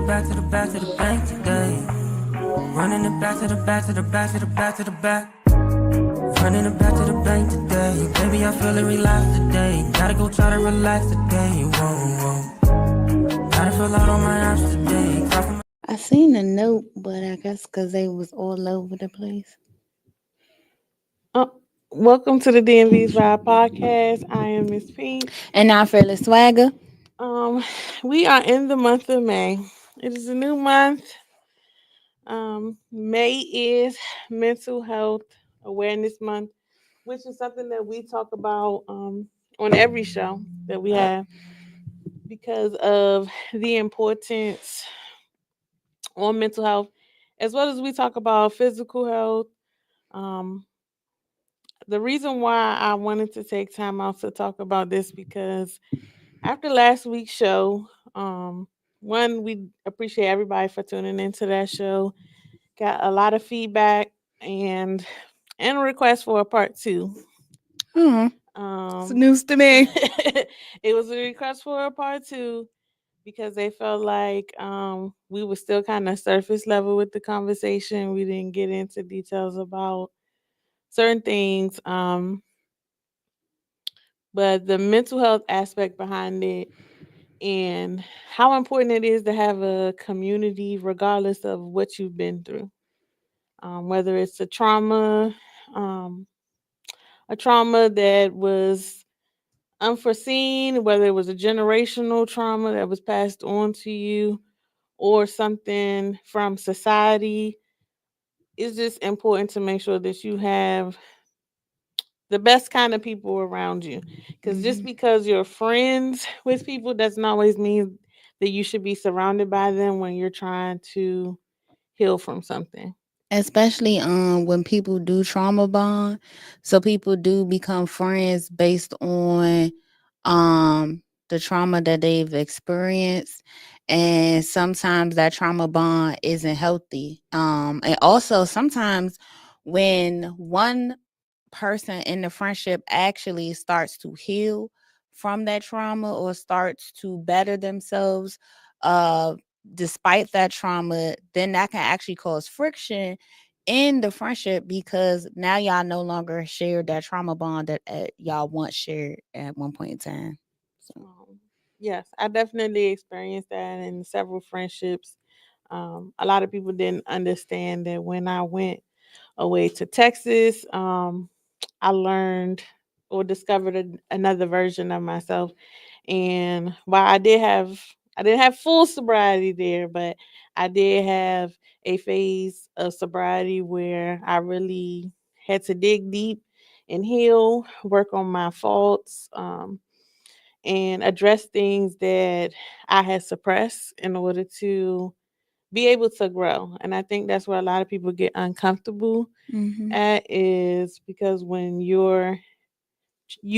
back to the back to the bank today. Running it back to the back to the back to the back to the back. Running it back to the bank today. Baby, I feel it relaxed today. Gotta go try to relax today. Whoa, whoa. Gotta fill out all my apps today. I seen a note, but I guess because they was all over the place. Uh, Welcome to the DMV's Vibe podcast. I am Miss Peach. And now Fearless Swagger. Um, we are in the month of May. It is a new month. May is Mental Health Awareness Month, which is something that we talk about on every show that we have because of the importance on mental health, as well as we talk about physical health. Um, the reason why I wanted to take time out to talk about this because after last week's show, one, we appreciate everybody for tuning into that show. Got a lot of feedback and a request for a part two. Hmm. It's Um, news to me. it was a request for a part two because they felt like we were still kind of surface level with the conversation. We didn't get into details about certain things, but the mental health aspect behind it and how important it is to have a community regardless of what you've been through, whether it's um, a trauma that was unforeseen, whether it was a generational trauma that was passed on to you or something from society. It's just important to make sure that you have the best kind of people around you. Because just Hmm. because you're friends with people doesn't always mean that you should be surrounded by them when you're trying to heal from something. Especially when people do trauma bond. So people do become friends based on the trauma that they've experienced. And sometimes that trauma bond isn't healthy. And also sometimes when one person in the friendship actually starts to heal from that trauma or starts to better themselves uh despite that trauma, then that can actually cause friction in the friendship because now y'all no longer share that trauma bond that y'all once shared at one point in time. So. Um, yes, I definitely experienced that in several friendships. A lot of people didn't understand that when I went away to Texas, I learned or discovered another version of myself. And while I didn't have full sobriety there, but I did have a phase of sobriety where I really had to dig deep and heal, work on my faults, and address things that I had suppressed in order to be able to grow. And I think that's where a lot of people get uncomfortable Hmm. at is because when you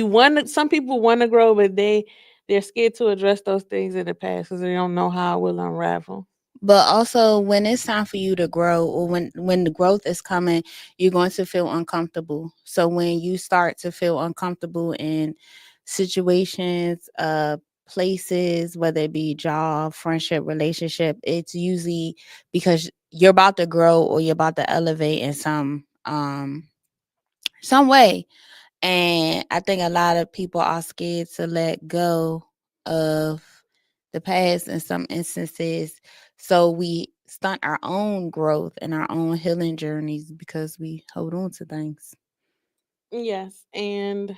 want to, some people want to grow, but they're scared to address those things in the past because they don't know how it will unravel. But also when it's time for you to grow or when the growth is coming, you're going to feel uncomfortable. So when you start to feel uncomfortable in situations, places, whether it be job, friendship, relationship, it's usually because you're about to grow or you're about to elevate in some way. And I think a lot of people are scared to let go of the past in some instances. So we stunt our own growth and our own healing journeys because we hold on to things. Yes, and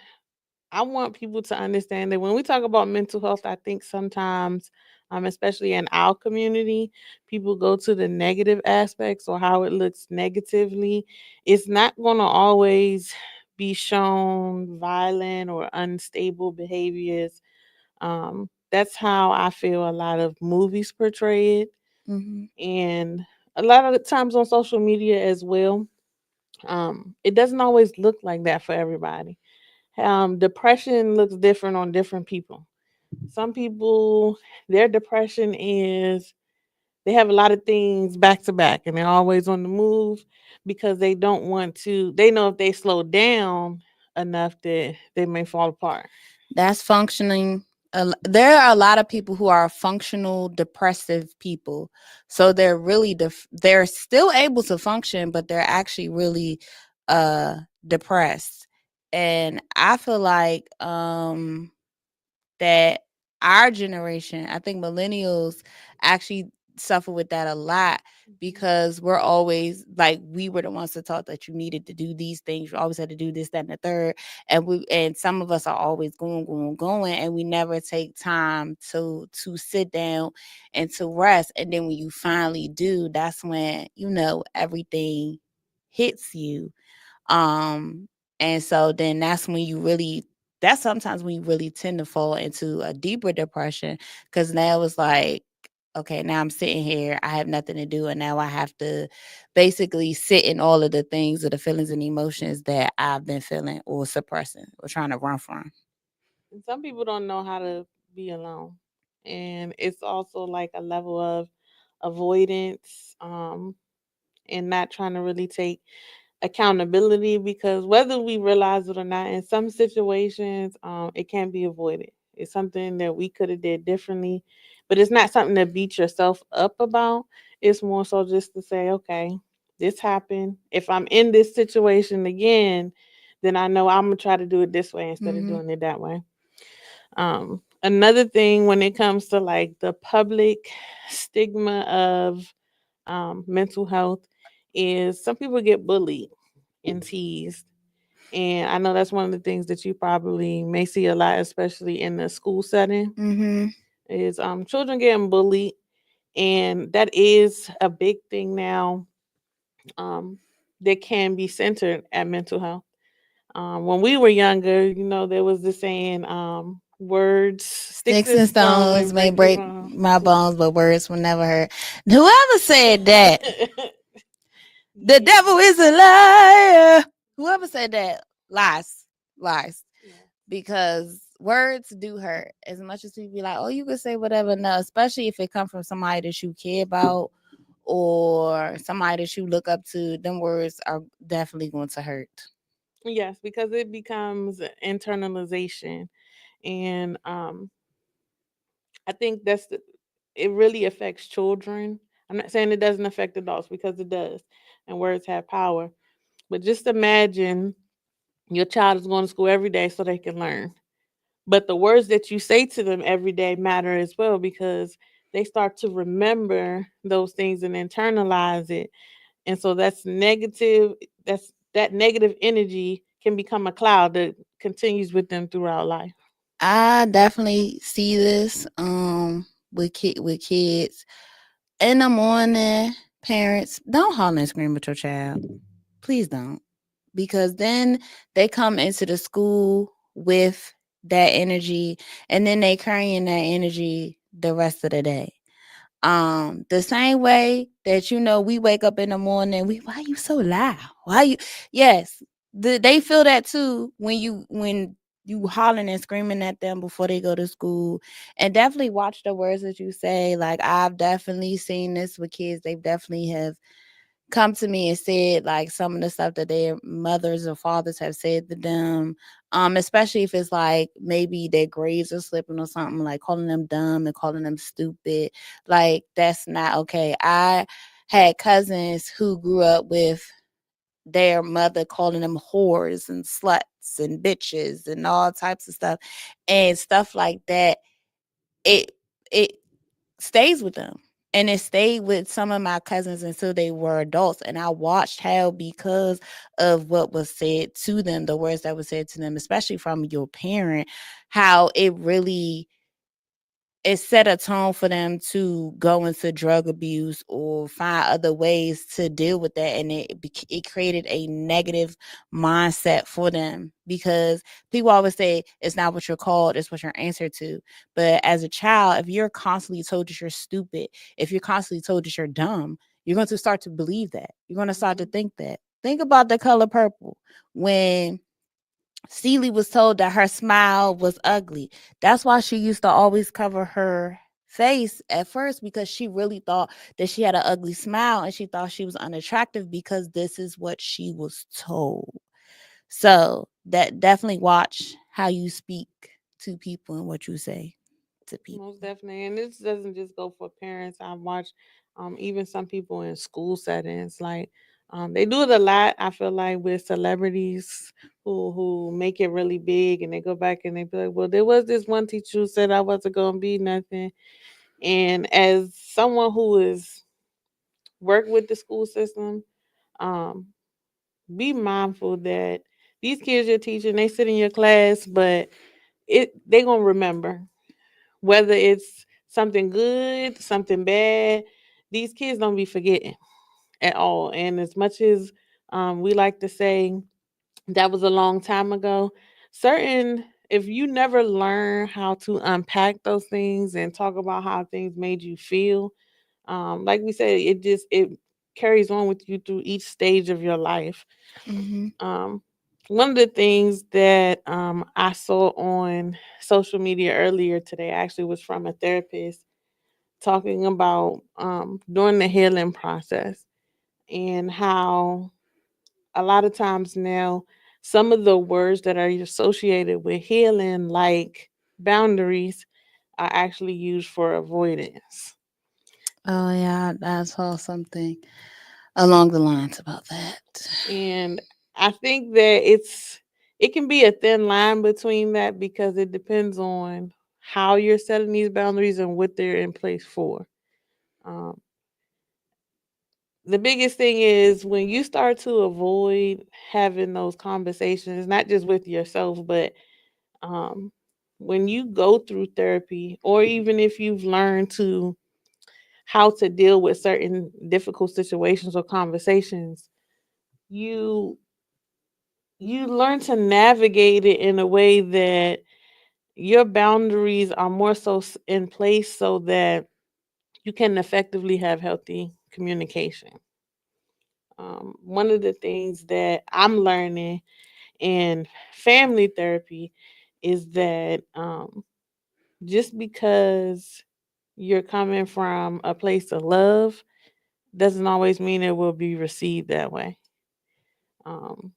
I want people to understand that when we talk about mental health, I think sometimes, especially in our community, people go to the negative aspects or how it looks negatively. It's not going to always be shown violent or unstable behaviors. That's how I feel a lot of movies portray it, Hmm. and a lot of the times on social media as well. It doesn't always look like that for everybody. Depression looks different on different people. Some people, their depression is they have a lot of things back to back and they're always on the move because they don't want to, they know if they slow down enough that they may fall apart. That's functioning There are a lot of people who are functional depressive people, so they're really they're still able to function, but they're actually really depressed. And I feel like that our generation, I think millennials actually suffer with that a lot, Mhm. because we're always like, we were the ones that taught that you needed to do these things. You always had to do this, that, and the third. And some of us are always going, and we never take time to sit down and to rest. And then when you finally do, that's when, everything hits you. um, and so then that's sometimes when you really tend to fall into a deeper depression, because now it's like, okay, now I'm sitting here, I have nothing to do, and now I have to basically sit in all of the things or the feelings and emotions that I've been feeling or suppressing or trying to run from. And some people don't know how to be alone. And it's also like a level of avoidance, and not trying to really take accountability, because whether we realize it or not, in some situations, it can be avoided. It's something that we could have did differently, but it's not something to beat yourself up about. It's more so just to say, okay, this happened. If I'm in this situation again, then I know I'm gonna try to do it this way instead of Mm-hmm. doing it that way. Another thing when it comes to like the public stigma of mental health is some people get bullied and teased. And I know that's one of the things that you probably may see a lot, especially in the school setting, Mm-hmm. is children getting bullied. And that is a big thing now, um, that can be centered at mental health. When we were younger, there was the saying, words, sticks Sticks and and stone may stones may break your break bones. my bones, but words will never hurt. Whoever said that, the Yeah. devil is a liar. Whoever said that, lies, lies. Yeah. Because words do hurt. As much as people be like, "Oh, you can say whatever," no, especially if it comes from somebody that you care about or somebody that you look up to. Them words are definitely going to hurt. Yes, because it becomes internalization. And I think it really affects children. I'm not saying it doesn't affect adults, because it does, and words have power. But just imagine your child is going to school every day so they can learn. But the words that you say to them every day matter as well, because they start to remember those things and internalize it. And so that's negative. That negative energy can become a cloud that continues with them throughout life. I definitely see this with kids in the morning. Parents, don't holler and scream at your child. Please don't, because then they come into the school with that energy, and then they carrying that energy the rest of the day. The same way that we wake up in the morning, why you so loud? Why you Yes, they feel that too when you hollering and screaming at them before they go to school. And definitely watch the words that you say. Like, I've definitely seen this with kids. They definitely have come to me and said like some of the stuff that their mothers or fathers have said to them. Especially if it's like maybe their grades are slipping or something, like calling them dumb and calling them stupid. Like, that's not okay. I had cousins who grew up with their mother calling them whores and sluts and bitches and all types of stuff, and stuff like that. It it stays with them. And it stayed with some of my cousins until they were adults. And I watched how, because of what was said to them, the words that were said to them, especially from your parent, how it set a tone for them to go into drug abuse or find other ways to deal with that. And it created a negative mindset for them, because people always say it's not what you're called, it's what you're answered to. But as a child, if you're constantly told that you're stupid, if you're constantly told that you're dumb, you're going to start to believe that. You're going to start to Mhm. think that. Think about The Color Purple. When Celie was told that her smile was ugly. That's why she used to always cover her face at first, because she really thought that she had an ugly smile, and she thought she was unattractive because this is what she was told. So that definitely watch how you speak to people and what you say. to Most people. definitely. And this doesn't just go for parents. I've watched even some people in school settings. Like they do it a lot, I feel like, with celebrities who make it really big and they go back and they be like, well, there was this one teacher who said I wasn't gonna be nothing. And as someone who is worked with the school system, um, be mindful that these kids you're teaching, they sit in your class, but they gonna remember whether it's something good, something bad. These kids don't be forgetting at all. And as much as we like to say that was a long time ago, certain if you never learn how to unpack those things and talk about how things made you feel, like we said, it carries on with you through each stage of your life. Mm-hmm. Um, one of the things that I saw on social media earlier today actually was from a therapist talking about during the healing process and how a lot of times now some of the words that are associated with healing, like boundaries, are actually used for avoidance. Oh yeah, I saw something along the lines about that. And I think that it can be a thin line between that because it depends on how you're setting these boundaries and what they're in place for. Um, the biggest thing is when you start to avoid having those conversations, not just with yourself, but um, when you go through therapy, or even if you've learned to how to deal with certain difficult situations or conversations, you you learn to navigate it in a way that your boundaries are more so in place so that you can effectively have healthy communication. One of the things that I'm learning in family therapy is that just because you're coming from a place of love doesn't always mean it will be received that way. Um,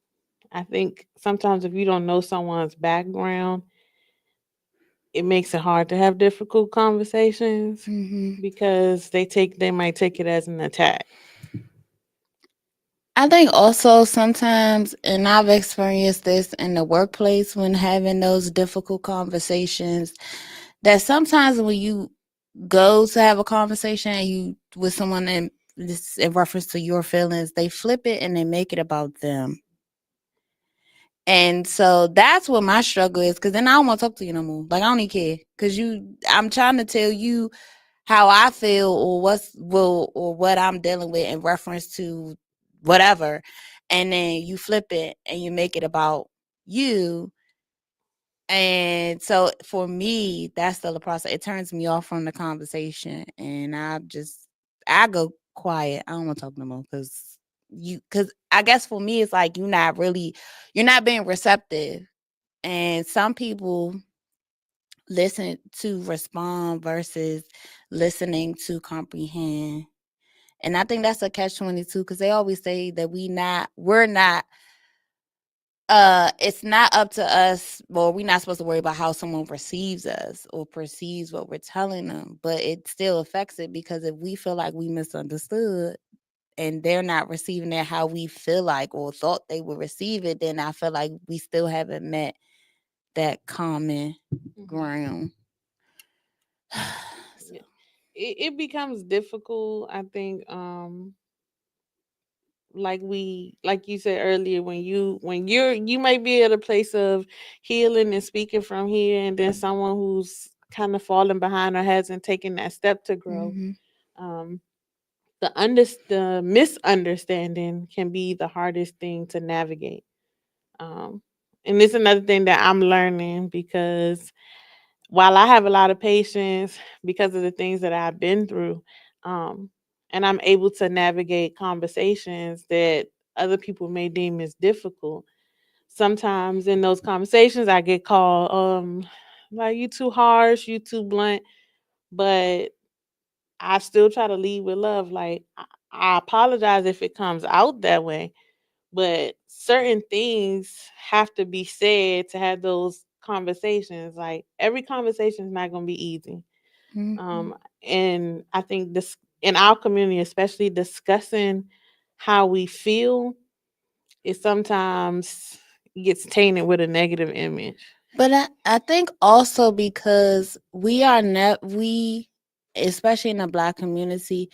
I think sometimes if you don't know someone's background, it makes it hard to have difficult conversations Hmm. because they might take it as an attack. I think also sometimes, and I've experienced this in the workplace when having those difficult conversations, that sometimes when you go to have a conversation and you with someone and this in reference to your feelings, they flip it and they make it about them. And so that's what my struggle is, because then I don't want to talk to you no more. Like I don't even care, because I'm trying to tell you how I feel or or what I'm dealing with in reference to whatever, and then you flip it and you make it about you. And so for me, that's still a process. It turns me off from the conversation, and I go quiet. I don't want to talk no more because I guess for me it's like you're not being receptive, and some people listen to respond versus listening to comprehend. And I think that's a catch-22 because they always say that we're not it's not up to us, well, we're not supposed to worry about how someone perceives us or perceives what we're telling them, but it still affects it because if we feel like we misunderstood and they're not receiving it how we feel like or thought they would receive it, then I feel like we still haven't met that common Mhm. ground. So, Yeah. It becomes difficult, I think. Like you said earlier, you might be at a place of healing and speaking from here, and then someone who's kind of falling behind or hasn't taken that step to grow. mhm. Um, the misunderstanding can be the hardest thing to navigate. Um, and it's another thing that I'm learning because while I have a lot of patience because of the things that I've been through, um, and I'm able to navigate conversations that other people may deem as difficult. Sometimes in those conversations, I get called, like you too harsh, you too blunt, but I still try to lead with love. Like I apologize if it comes out that way, but certain things have to be said to have those conversations. Like every conversation is not going to be easy. Mhm. And I think this in our community, especially discussing how we feel, it sometimes gets tainted with a negative image. But I think also because we are not we, especially in the Black community,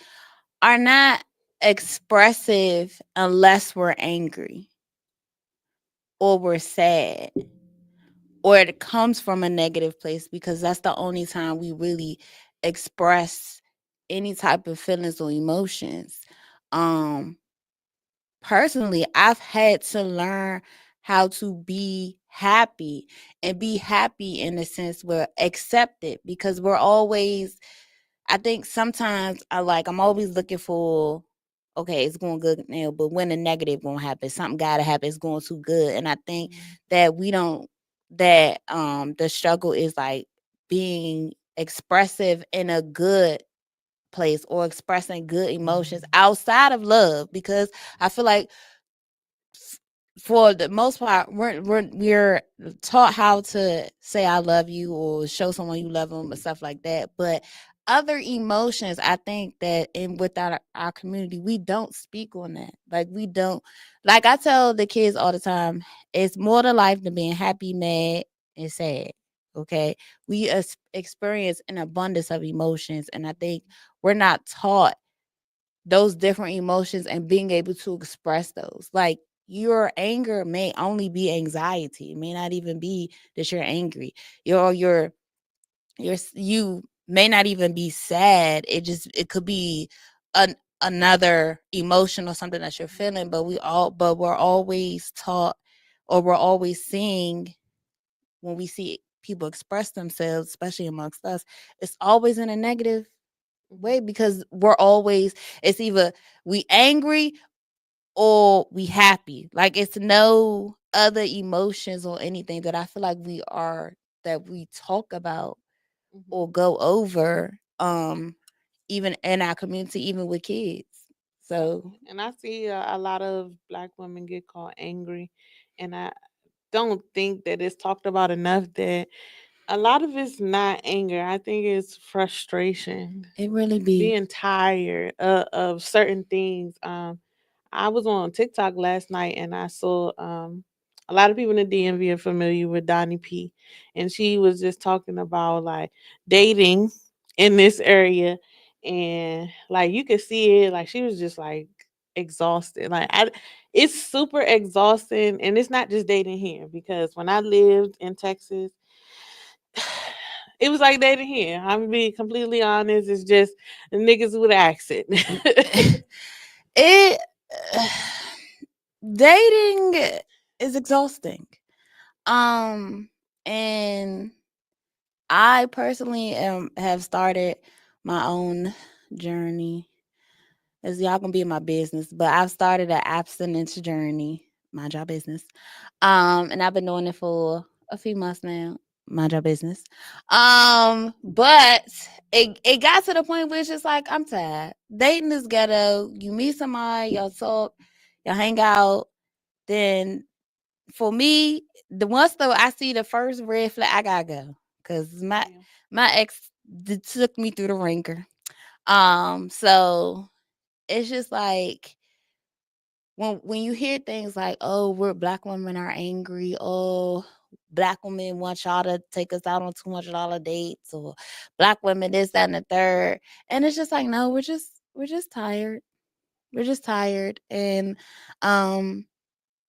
are not expressive unless we're angry or we're sad or it comes from a negative place, because that's the only time we really express any type of feelings or emotions. Um Personally, I've had to learn how to be happy, and be happy in the sense where accept it, because we're always, I think sometimes I'm always looking for, okay, it's going good now, but when the negative gonna happen, something gotta happen, it's going too good. And I think that we don't that the struggle is like being expressive in a good place or expressing good emotions outside of love, because I feel like for the most part, we're taught how to say I love you or show someone you love them and stuff like that. But other emotions, I think that in without our community, we don't speak on that. Like we don't. Like I tell the kids all the time, it's more to life than being happy, mad, and sad. Okay, we experience an abundance of emotions, and I think we're not taught those different emotions and being able to express those. Like your anger may only be anxiety. It may not even be that you're angry. You may not even be sad. It could be another emotion or something that you're feeling, but we're always taught, or we're always seeing, when we see people express themselves, especially amongst us, it's always in a negative way, because we're always, it's either we angry or we happy. Like it's no other emotions or anything that I feel like that we talk about Mm-hmm. or go over, even in our community, even with kids. So And I see a lot of Black women get called angry, and I don't think that it's talked about enough that a lot of it's not anger. I think it's frustration, it really be. being tired of certain things. I was on TikTok last night and I saw a lot of people in the DMV are familiar with Donnie P, and she was just talking about like dating in this area, and like you could see it, like she was just like exhausted. It's super exhausting, and it's not just dating here because when I lived in Texas, it was like dating here. I'm being completely honest. It's just niggas with an accent. It dating is exhausting. Um and I personally have started my own journey. As y'all gonna be in my business, but I've started an abstinence journey. Mind your business. And I've been doing it for a few months now. Mind your business. But it got to the point where it's just like I'm tired. Dating is ghetto. You meet somebody, y'all talk, y'all hang out. Then for me, the once though I see the first red flag, I gotta go because Yeah. my ex took me through the ringer. So it's just like when you hear things like, "Oh, we're Black women are angry," "Oh, Black women want y'all to take us out on $200 dates," or "Black women this, that, and the third," and it's just like, no, we're just tired. We're just tired, and um,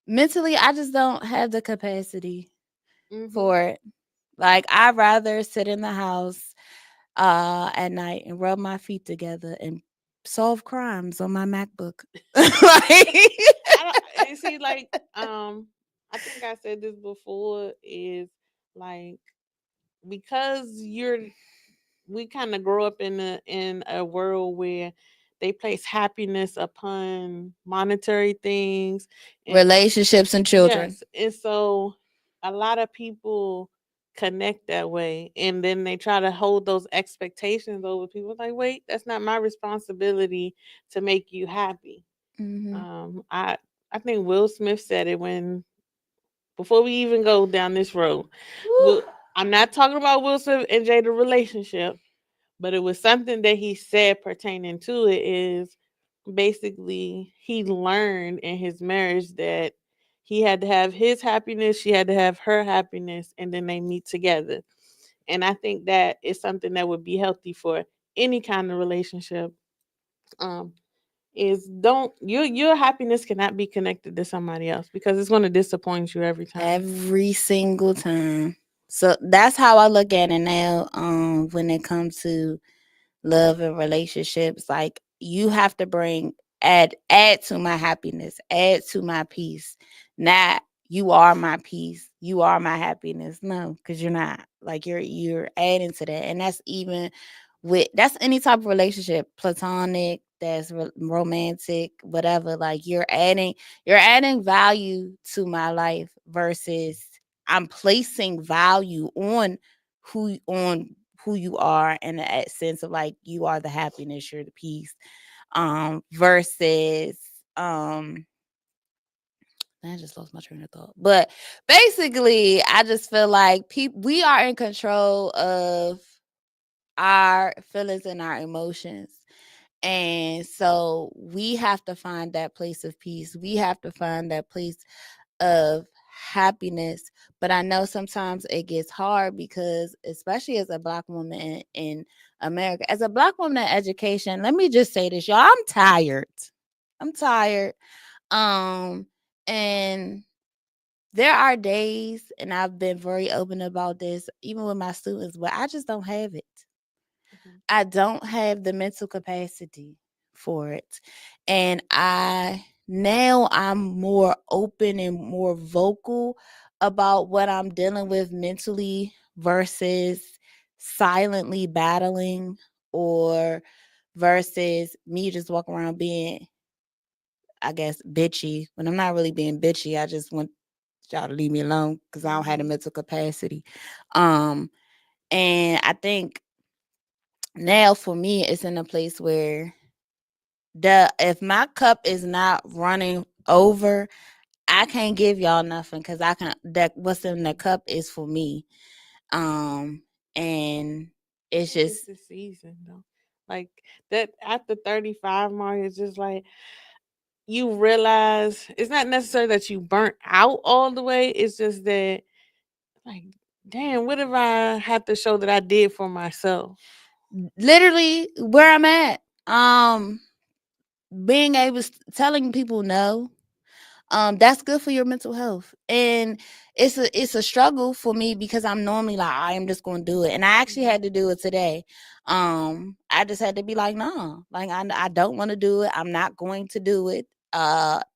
mentally, I just don't have the capacity Mhm. for it. Like I'd rather sit in the house at night and rub my feet together and solve crimes on my MacBook. Like I don't. And see, I think I said this before. Is like because we kind of grow up in a world where they place happiness upon monetary things, and relationships and children. yes, and so a lot of people connect that way, and then they try to hold those expectations over people. Like, wait, that's not my responsibility to make you happy. Hmm. I think Will Smith said it when before we even go down this road. Woo. Will I'm not talking about Will Smith and Jada relationship, but it was something that he said pertaining to it is basically he learned in his marriage that he had to have his happiness, she had to have her happiness, and then they meet together. And I think that is something that would be healthy for any kind of relationship. Um, is don't your happiness cannot be connected to somebody else because it's going to disappoint you every time. Every single time. So that's how I look at it now. When it comes to love and relationships, like you have to bring add to my happiness, add to my peace. Not you are my peace, you are my happiness. No, because you're not. Like you're adding to that, and that's even with that's any type of relationship, platonic, that's romantic, whatever. Like you're adding value to my life versus I'm placing value on who you are in a sense of like you are the happiness, you're the peace. Versus I just lost my train of thought. But basically, I just feel like we are in control of our feelings and our emotions. And so we have to find that place of peace. We have to find that place of happiness. But I know sometimes it gets hard because, especially as a Black woman in America, as a Black woman in education, let me just say this, y'all. I'm tired. I'm tired. Um, and there are days, and I've been very open about this, even with my students, where I just don't have it. Mhm. I don't have the mental capacity for it. And I'm more open and more vocal about what I'm dealing with mentally versus silently battling or versus me just walking around being, I guess, bitchy when I'm not really being bitchy. I just want y'all to leave me alone because I don't have the Mhm. mental capacity. Um, and I think now for me it's in a place where the if my cup is not running over, I can't give y'all nothing because I can that what's in the cup is for me. And I it's think it's just the season though. Like that after 35 mark, it's just like you realize it's not necessarily that you burnt out all the way. It's just that like, damn, what if I have to show that I did for myself? literally where I'm at. Being able telling people no, that's good for your mental health. And it's a struggle for me because I'm normally like I am just going to do it, and I actually had to do it today. I just had to be like, no, like I don't want to do it, I'm not going to do it.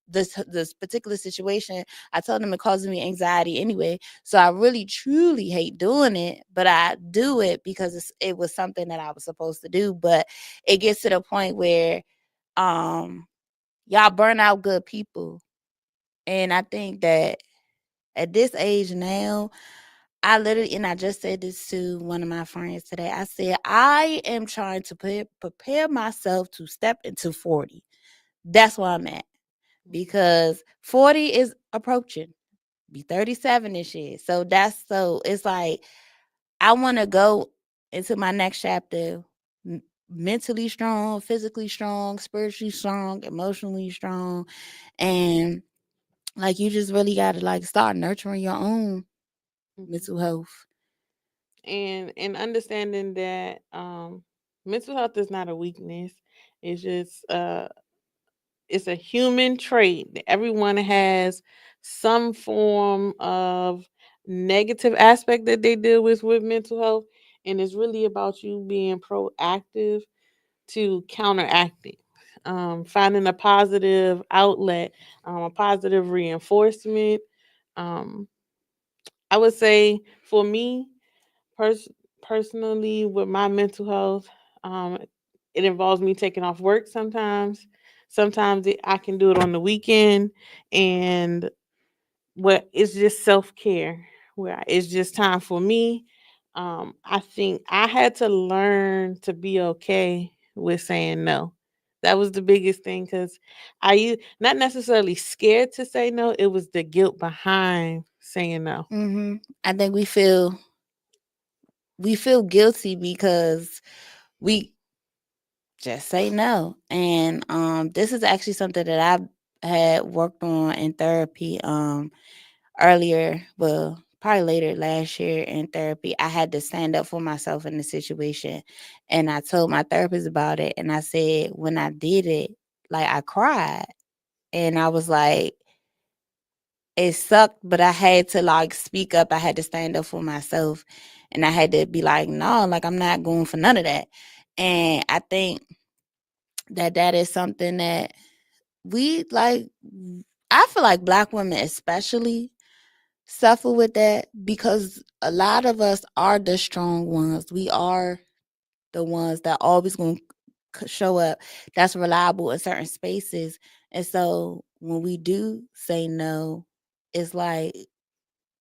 This particular situation, I told them it causes me anxiety anyway, so I really truly hate doing it, but I do it because it was something that I was supposed to do. But it gets to the point where um y'all burn out good people. And I think that at this age now, and I just said this to one of my friends today. I said, I am trying to prepare myself to step into 40. That's where I'm at Mhm. because 40 is approaching. Be 37 this year. So it's like, I want to go into my next chapter mentally strong, physically strong, spiritually strong, emotionally strong. And like you just really got to like start nurturing your own Mhm. mental health. And understanding that mental health is not a weakness. It's just it's a human trait that everyone has some form of negative aspect that they deal with mental health, and it's really about you being proactive to counteract it. Finding a positive outlet, a positive reinforcement. um, I would say for me, pers- personally, with my mental health, um, it involves me taking off work sometimes. Sometimes I can do it on the weekend, and what it's just self care, where it's just time for me. I think I had to learn to be okay with saying no. That was the biggest thing because not necessarily scared to say no. It was the guilt behind saying no. I think we feel guilty because we just say no. And this is actually something that I had worked on in therapy earlier, well, probably later last year in therapy. I had to stand up for myself in the situation, and I told my therapist about it, and I said when I did it, like I cried, and I was like it sucked, but I had to like speak up. I had to stand up for myself, and I had to be like, no, like I'm not going for none of that. And I think that is something that we like. I feel like Black women especially suffer with that because a lot of us are the strong ones. We are the ones that always going to show up, that's reliable in certain spaces. And so when we do say no, it's like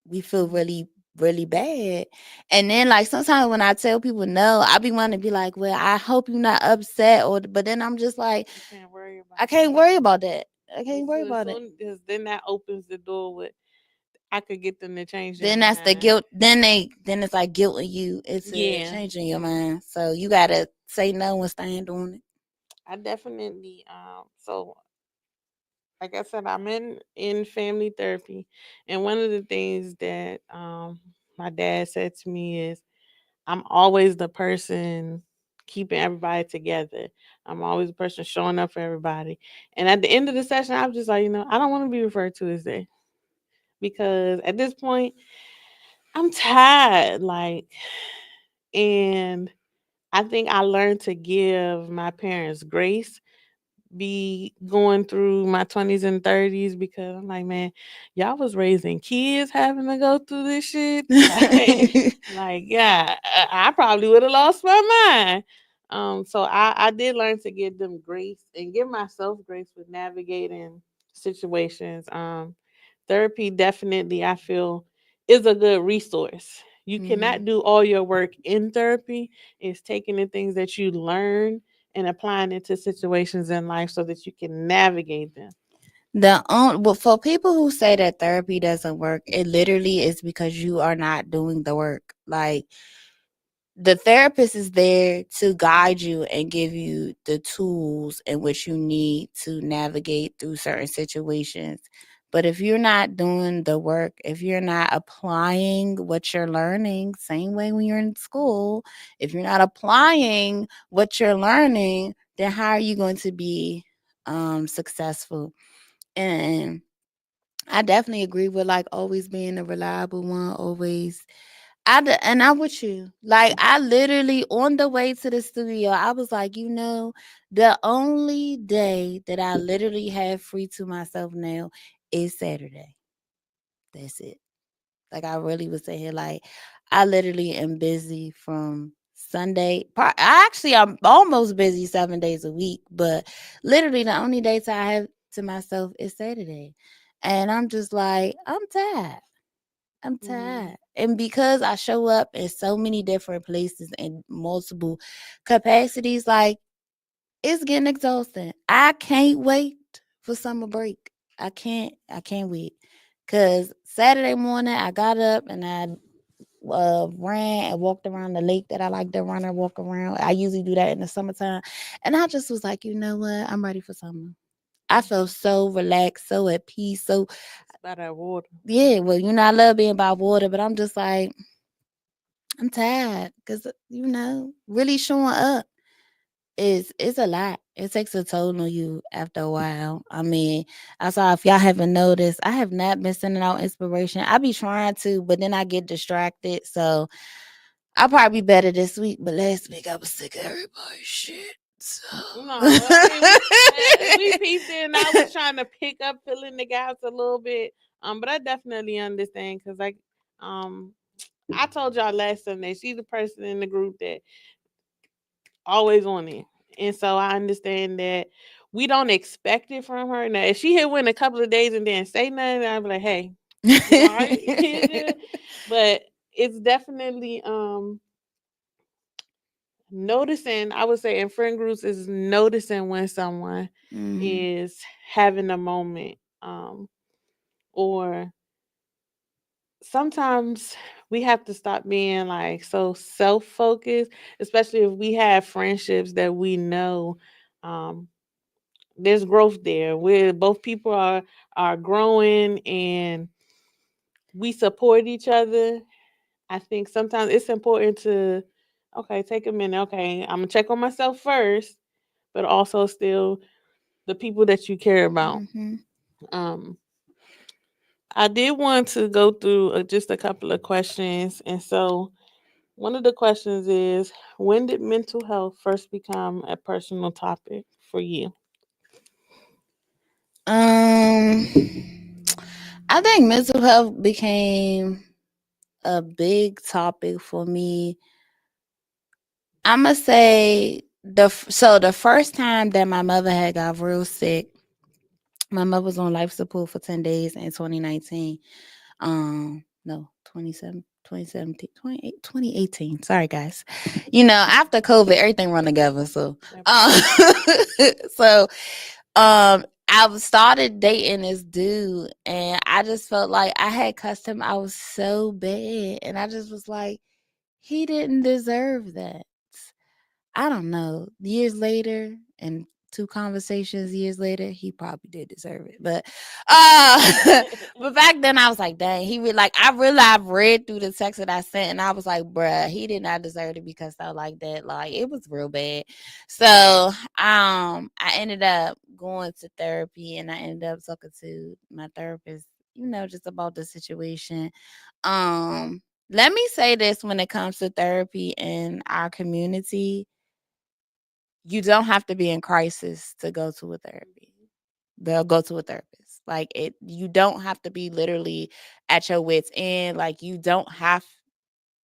we feel really really bad. And then like sometimes when I tell people no, I be wanting to be like, well, I hope you're not upset, or but then I'm just like, You can't worry I about can't that. worry about that. I can't It's worry as about it. soon as then that opens the door with I could get them to change their Then that's the mind. guilt. Then it's like guilting you into Yeah. changing your mind. So you gotta say no and stand on it. I definitely so like I said, I'm in family therapy, and one of the things that my dad said to me is I'm always the person keeping everybody together. I'm always the person showing up for everybody. And at the end of the session, I was just like, I don't want to be referred to as that because at this point, I'm tired. Like, and I think I learned to give my parents grace be going through my 20s and 30s because I'm like, man, y'all was raising kids having to go through this shit. Like yeah, I probably would have lost my mind. So I did learn to give them grace and give myself grace with navigating situations. Therapy definitely I feel is a good resource. You cannot Mhm. do all your work in therapy. It's taking the things that you learn and applying it to situations in life so that you can navigate them. Well, for people who say that therapy doesn't work, it literally is because you are not doing the work. Like the therapist is there to guide you and give you the tools in which you need to navigate through certain situations. But if you're not doing the work, if you're not applying what you're learning, same way when you're in school, if you're not applying what you're learning, then how are you going to be successful? And I definitely agree with like always being a reliable one, always and I'm with you. Like I literally on the way to the studio, I was like, the only day that I literally have free to myself now is Saturday. That's it. Like I really was saying, like I literally am busy from Sunday. I'm almost busy 7 days a week, but literally the only days I have to myself is Saturday, and I'm just like, I'm tired. I'm Mm-hmm. tired. And because I show up in so many different places and multiple capacities, like it's getting exhausting. I can't wait for summer break. I can't wait. Cause Saturday morning I got up and I ran and walked around the lake that I like to run and walk around. I usually do that in the summertime. And I just was like, you know what? I'm ready for summer. I felt so relaxed, so at peace, so It's about that water. yeah, well, I love being by water, but I'm just like, I'm tired because really showing up is a lot. It takes a toll on you after a while. I mean, I saw if y'all haven't noticed, I have not been sending out inspiration. I be trying to, but then I get distracted. So I'll probably be better this week. But last week I was sick of everybody's shit. So No, I mean we peeped in. I was trying to pick up, filling the gaps a little bit. But I definitely understand because like um I told y'all last Sunday, she's the person in the group that always on it. And so I understand that we don't expect it from her. Now, if she had went a couple of days and didn't say nothing, I'd be like, hey, you all right? You good? But it's definitely noticing, I would say in friend groups is noticing when someone Mhm. is having a moment or sometimes we have to stop being like so self-focused, especially if we have friendships that we know um there's growth there where both people are growing and we support each other. I think sometimes it's important to, okay, take a minute. Okay, I'm gonna check on myself first, but also still the people that you care about. Hmm. Um, I did want to go through just a couple of questions, and so one of the questions is, when did mental health first become a personal topic for you? Um, I think mental health became a big topic for me. I'm gonna say the first time that my mother had got real sick, my mother was on life support for 10 days in 2019. No, 2018. Sorry, guys. After COVID, everything run together. So, Absolutely. um, so, I started dating this dude, and I just felt like I had cussed him. I was so bad, and I just was like, he didn't deserve that. I don't know. Years later, and two conversations years later, he probably did deserve it. But but back then I was like, dang, he really like I've read through the text that I sent, and I was like, bruh, he did not deserve to be cussed out like that. Like it was real bad. So I ended up going to therapy, and I ended up talking to my therapist, just about the situation. Um Let me say this: when it comes to therapy in our community, you don't have to be in crisis to go to a therapy. They'll go to a therapist. Like you don't have to be literally at your wits end. Like you don't have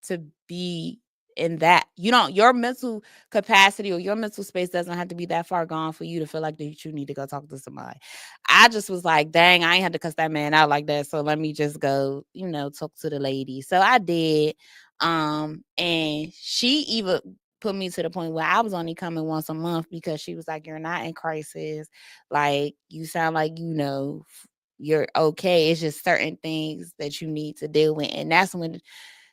to be in that. Your mental capacity or your mental space doesn't have to be that far gone for you to feel like that you need to go talk to somebody. I just was like, dang, I ain't had to cuss that man out like that. So let me just go, talk to the lady. So I did. And she even put me to the point where I was only coming once a month because she was like, you're not in crisis. Like you sound like, you're okay. It's just certain things that you need to deal with. And that's when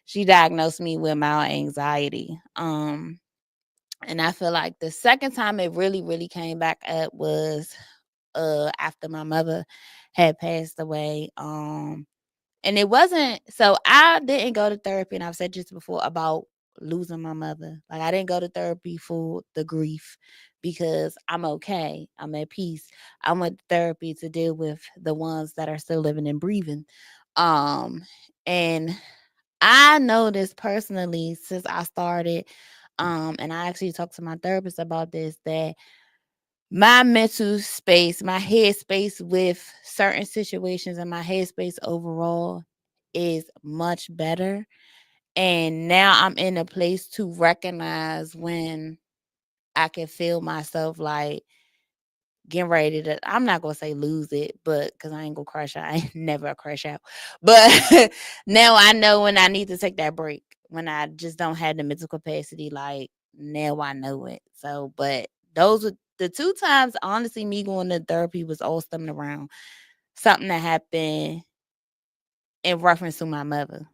she diagnosed me with mild anxiety. And I feel like the second time it really, really came back up was after my mother had passed away. And it wasn't, so I didn't go to therapy, and I've said just before about losing my mother. Like I didn't go to therapy for the grief because I'm okay. I'm at peace. I went to therapy to deal with the ones that are still living and breathing. Um and I know this personally since I started, and I actually talked to my therapist about this, that my mental space, my head space with certain situations and my head space overall is much better. And now I'm in a place to recognize when I can feel myself like getting ready to, I'm not gonna say lose it, but because I ain't gonna crash out. I ain't never a crash out. But now I know when I need to take that break, when I just don't have the mental capacity, like now I know it. So but those were the two times, honestly, me going to therapy was all stemming around something that happened in reference to my mother.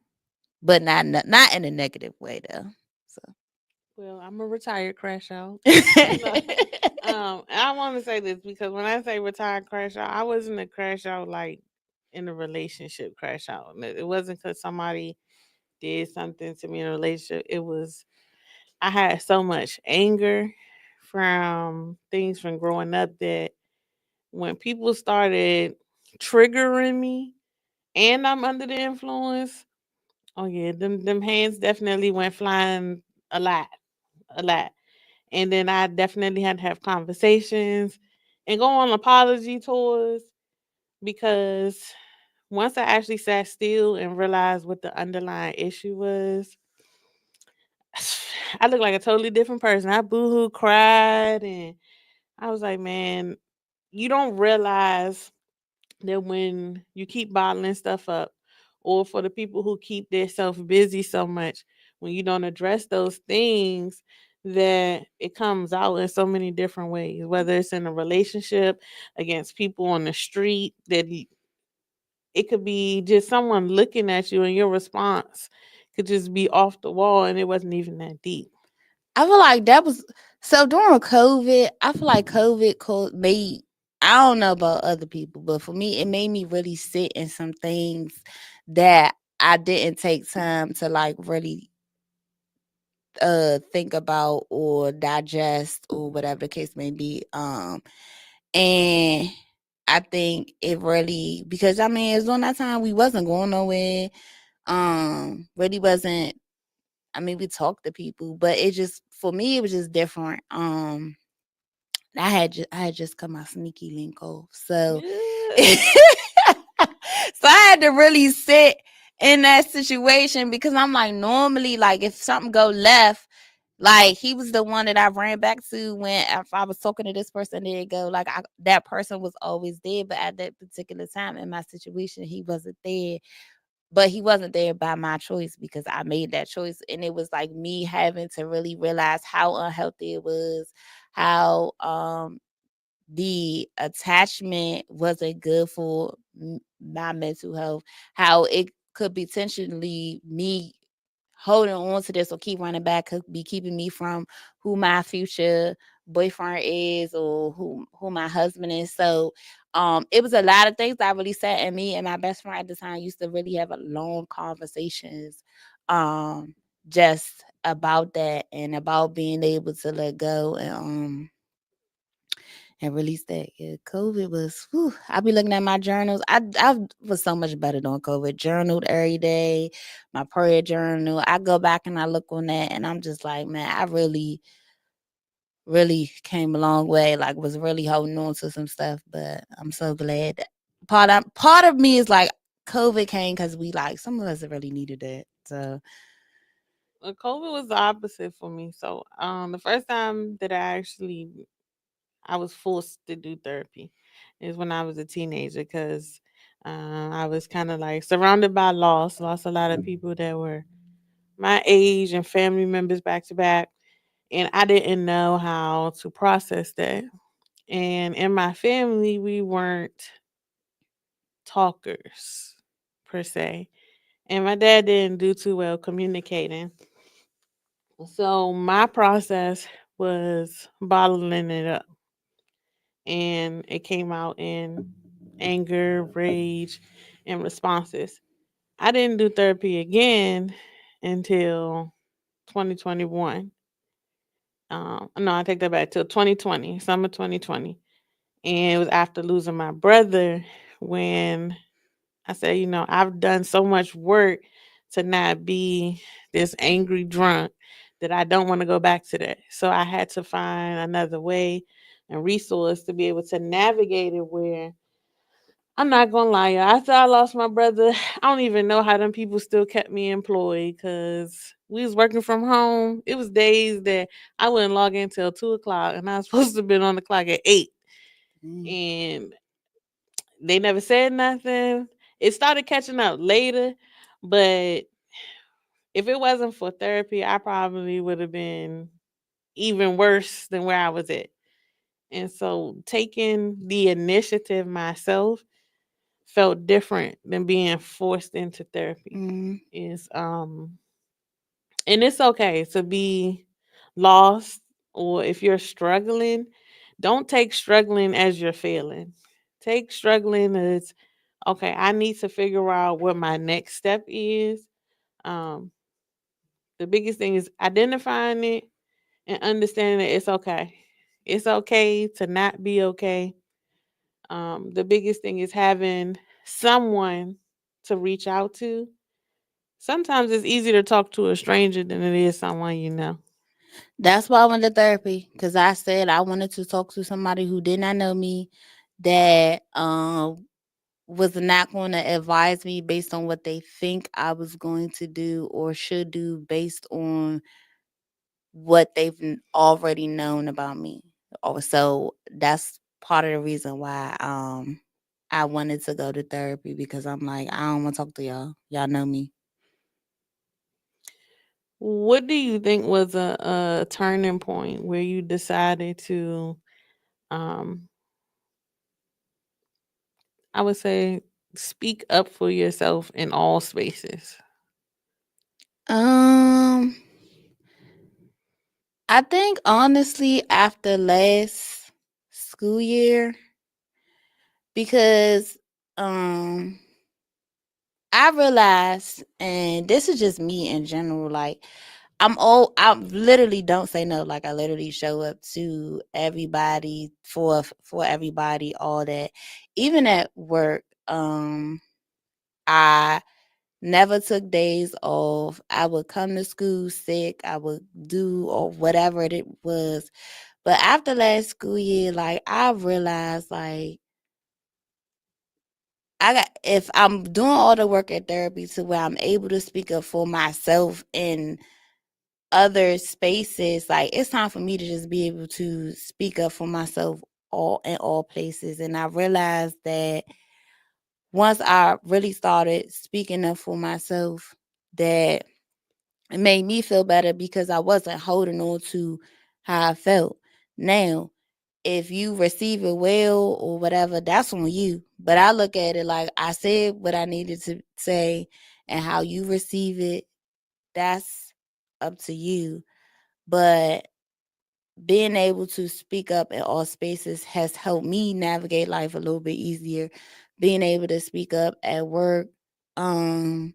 But not in a negative way though. So Well, I'm a retired crash out. No. And I want to say this because when I say retired crash out, I wasn't a crash out like in a relationship crash out. It wasn't because somebody did something to me in a relationship. It was, I had so much anger from things from growing up that when people started triggering me and I'm under the influence, oh yeah, them hands definitely went flying a lot, a lot. And then I definitely had to have conversations and go on apology tours because once I actually sat still and realized what the underlying issue was, I looked like a totally different person. I boohoo cried and I was like, man, you don't realize that when you keep bottling stuff up, or for the people who keep themselves busy so much, when you don't address those things, that it comes out in so many different ways, whether it's in a relationship, against people on the street that it could be just someone looking at you and your response could just be off the wall and it wasn't even that deep. I feel like that was so during COVID. I feel like COVID made. I don't know about other people, but for me, it made me really sit in some things that I didn't take time to like really think about or digest or whatever the case may be. And I think it really, because I mean it's during that time we wasn't going nowhere. Really wasn't. I mean, we talked to people, but it just for me it was just different. I had just cut my sneaky link off, so so Yeah. I had to really sit in that situation because I'm like, normally, like if something go left, like he was the one that I ran back to when if I was talking to this person, there you go. Like that person was always there, but at that particular time in my situation, he wasn't there. But he wasn't there by my choice because I made that choice, and it was like me having to really realize how unhealthy it was, how the attachment wasn't good for my mental health, how it could potentially me holding on to this or keep running back could be keeping me from who my future boyfriend is or who my husband is. So it was a lot of things that really sat in me, and my best friend at the time used to really have a long conversations um just about that and about being able to let go and release that. Yeah, COVID was. Whew, I be looking at my journals. I was so much better during COVID. Journaled every day, my prayer journal. I go back and I look on that, and I'm just like, man, I really came a long way. Like, was really holding on to some stuff, but I'm so glad. Part of me is like, COVID came because we like some of us really needed that. So COVID was the opposite for me. So, the first time that I was forced to do therapy is when I was a teenager because I was kind of like surrounded by lost a lot of people that were my age and family members back to back, and I didn't know how to process that. And in my family, we weren't talkers per se, and my dad didn't do too well communicating. So my process was bottling it up, and it came out in anger, rage, and responses. I didn't do therapy again until 2021. No, I take that back till 2020, summer 2020. And it was after losing my brother when I said, I've done so much work to not be this angry drunk that I don't want to go back to that. So I had to find another way and resource to be able to navigate it where I'm not gonna lie, y'all. After I lost my brother, I don't even know how them people still kept me employed because we was working from home. It was days that I wouldn't log in till 2 o'clock, and I was supposed to have been on the clock at 8. mm, And they never said nothing. It started catching up later, but if it wasn't for therapy, I probably would have been even worse than where I was at. And so taking the initiative myself felt different than being forced into therapy. mm. Is and it's okay to be lost, or if you're struggling, don't take struggling as you're failing. Take struggling as, okay, I need to figure out what my next step is. Um the biggest thing is identifying it and understanding that it's okay. It's okay to not be okay. The biggest thing is having someone to reach out to. Sometimes it's easier to talk to a stranger than it is someone you know. That's why I went to therapy because I said I wanted to talk to somebody who did not know me, that was not going to advise me based on what they think I was going to do or should do based on what they've already known about me. So that's part of the reason why I wanted to go to therapy, because I'm like, I don't want to talk to y'all. Y'all know me. What do you think was a turning point where you decided to, um, I would say, speak up for yourself in all spaces? Um, I think honestly after last school year, because um I realized, and this is just me in general, like I literally don't say no. Like I literally show up to everybody for everybody, all that. Even at work, I never took days off. I would come to school sick. I would do or whatever it was. But after last school year, like I realized like I got if I'm doing all the work at therapy to where I'm able to speak up for myself in other spaces, like it's time for me to just be able to speak up for myself all in all places. And I realized that once I really started speaking up for myself, that it made me feel better because I wasn't holding on to how I felt. Now, if you receive it well or whatever, that's on you. But I look at it like I said what I needed to say, and how you receive it, that's up to you. But being able to speak up in all spaces has helped me navigate life a little bit easier. Being able to speak up at work, um,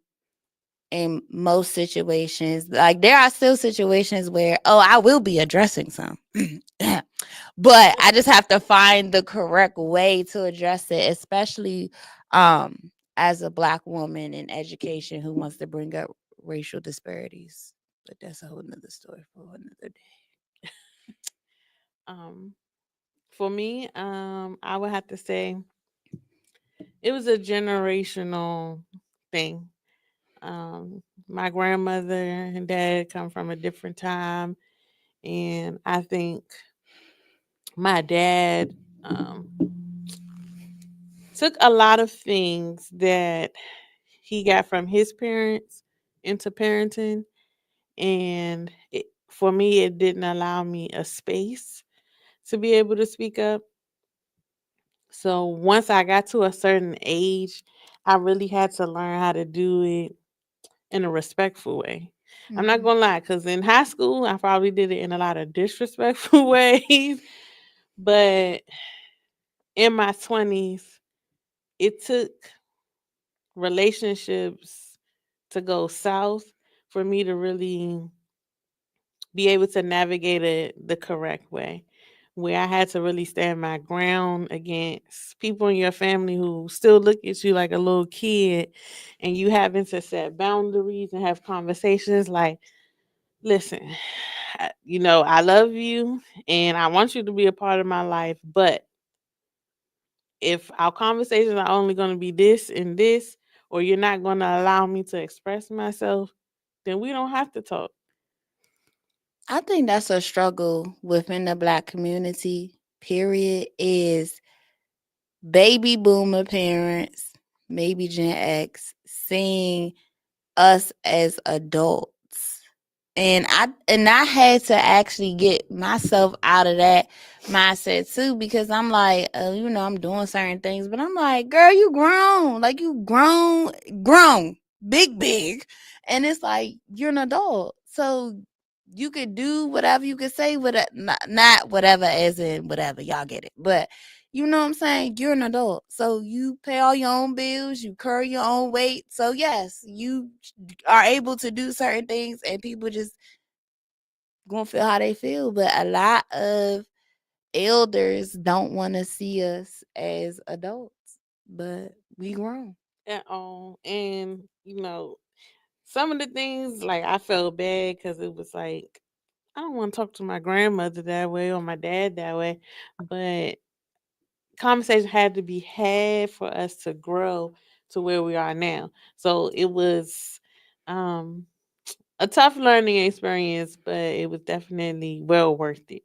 in most situations. Like there are still situations where, oh, I will be addressing some. But I just have to find the correct way to address it, especially as a black woman in education who wants to bring up racial disparities. But that's a whole nother story for another day. Um, for me, I would have to say it was a generational thing. My grandmother and dad come from a different time, and I think my dad um, took a lot of things that he got from his parents into parenting, and for me, it didn't allow me a space to be able to speak up. So once I got to a certain age, I really had to learn how to do it in a respectful way. I'm not Mhm. gonna lie, because in high school, I probably did it in a lot of disrespectful ways. But in my 20s, it took relationships to go south for me to really be able to navigate it the correct way. Where I had to really stand my ground against people in your family who still look at you like a little kid, and you having to set boundaries and have conversations like, listen, I love you and I want you to be a part of my life, but if our conversations are only going to be this and this, or you're not going to allow me to express myself, then we don't have to talk. I think that's a struggle within the black community, period, is baby boomer parents, maybe Gen X, seeing us as adults. And I had to actually get myself out of that mindset too, because I'm like, I'm doing certain things, but I'm like, girl, you grown. Like you grown, big. And it's like you're an adult. So you could do whatever you could say with it, not whatever as in whatever, y'all get it. But you know what I'm saying? You're an adult. So you pay all your own bills, you carry your own weight. So yes, you are able to do certain things, and people just gonna feel how they feel. But a lot of elders don't want to see us as adults, but we grown. At all. And, some of the things, like, I felt bad because it was like, I don't want to talk to my grandmother that way or my dad that way. But conversation had to be had for us to grow to where we are now. So it was um, a tough learning experience, but it was definitely well worth it.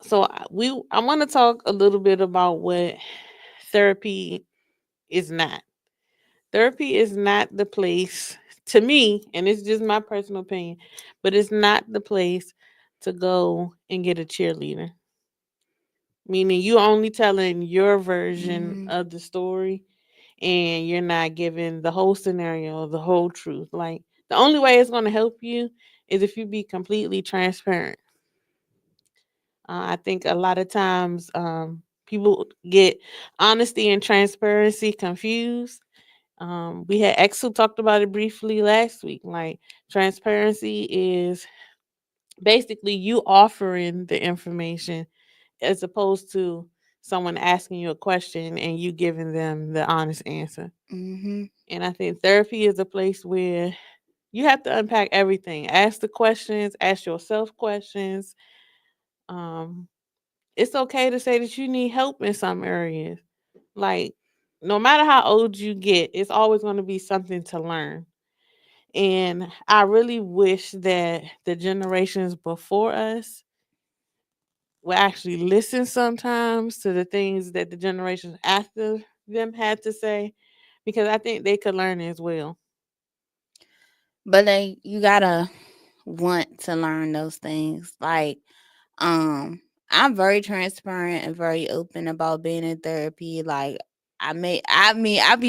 So I want to talk a little bit about what therapy is not. Therapy is not the place to me, and it's just my personal opinion, but it's not the place to go and get a cheerleader. Meaning you only telling your version Mm-hmm. of the story, and you're not giving the whole scenario, the whole truth. Like the only way it's going to help you is if you be completely transparent. I think a lot of times people get honesty and transparency confused. We had X who talked about it briefly last week. Like transparency is basically you offering the information as opposed to someone asking you a question and you giving them the honest answer. Mm-hmm. And I think therapy is a place where you have to unpack everything. Ask the questions, ask yourself questions. Um, it's okay to say that you need help in some areas. Like, no matter how old you get, it's always going to be something to learn. And I really wish that the generations before us will actually listen sometimes to the things that the generations after them had to say, because I think they could learn as well. But like you gotta want to learn those things. Like, I'm very transparent and very open about being in therapy. Like I make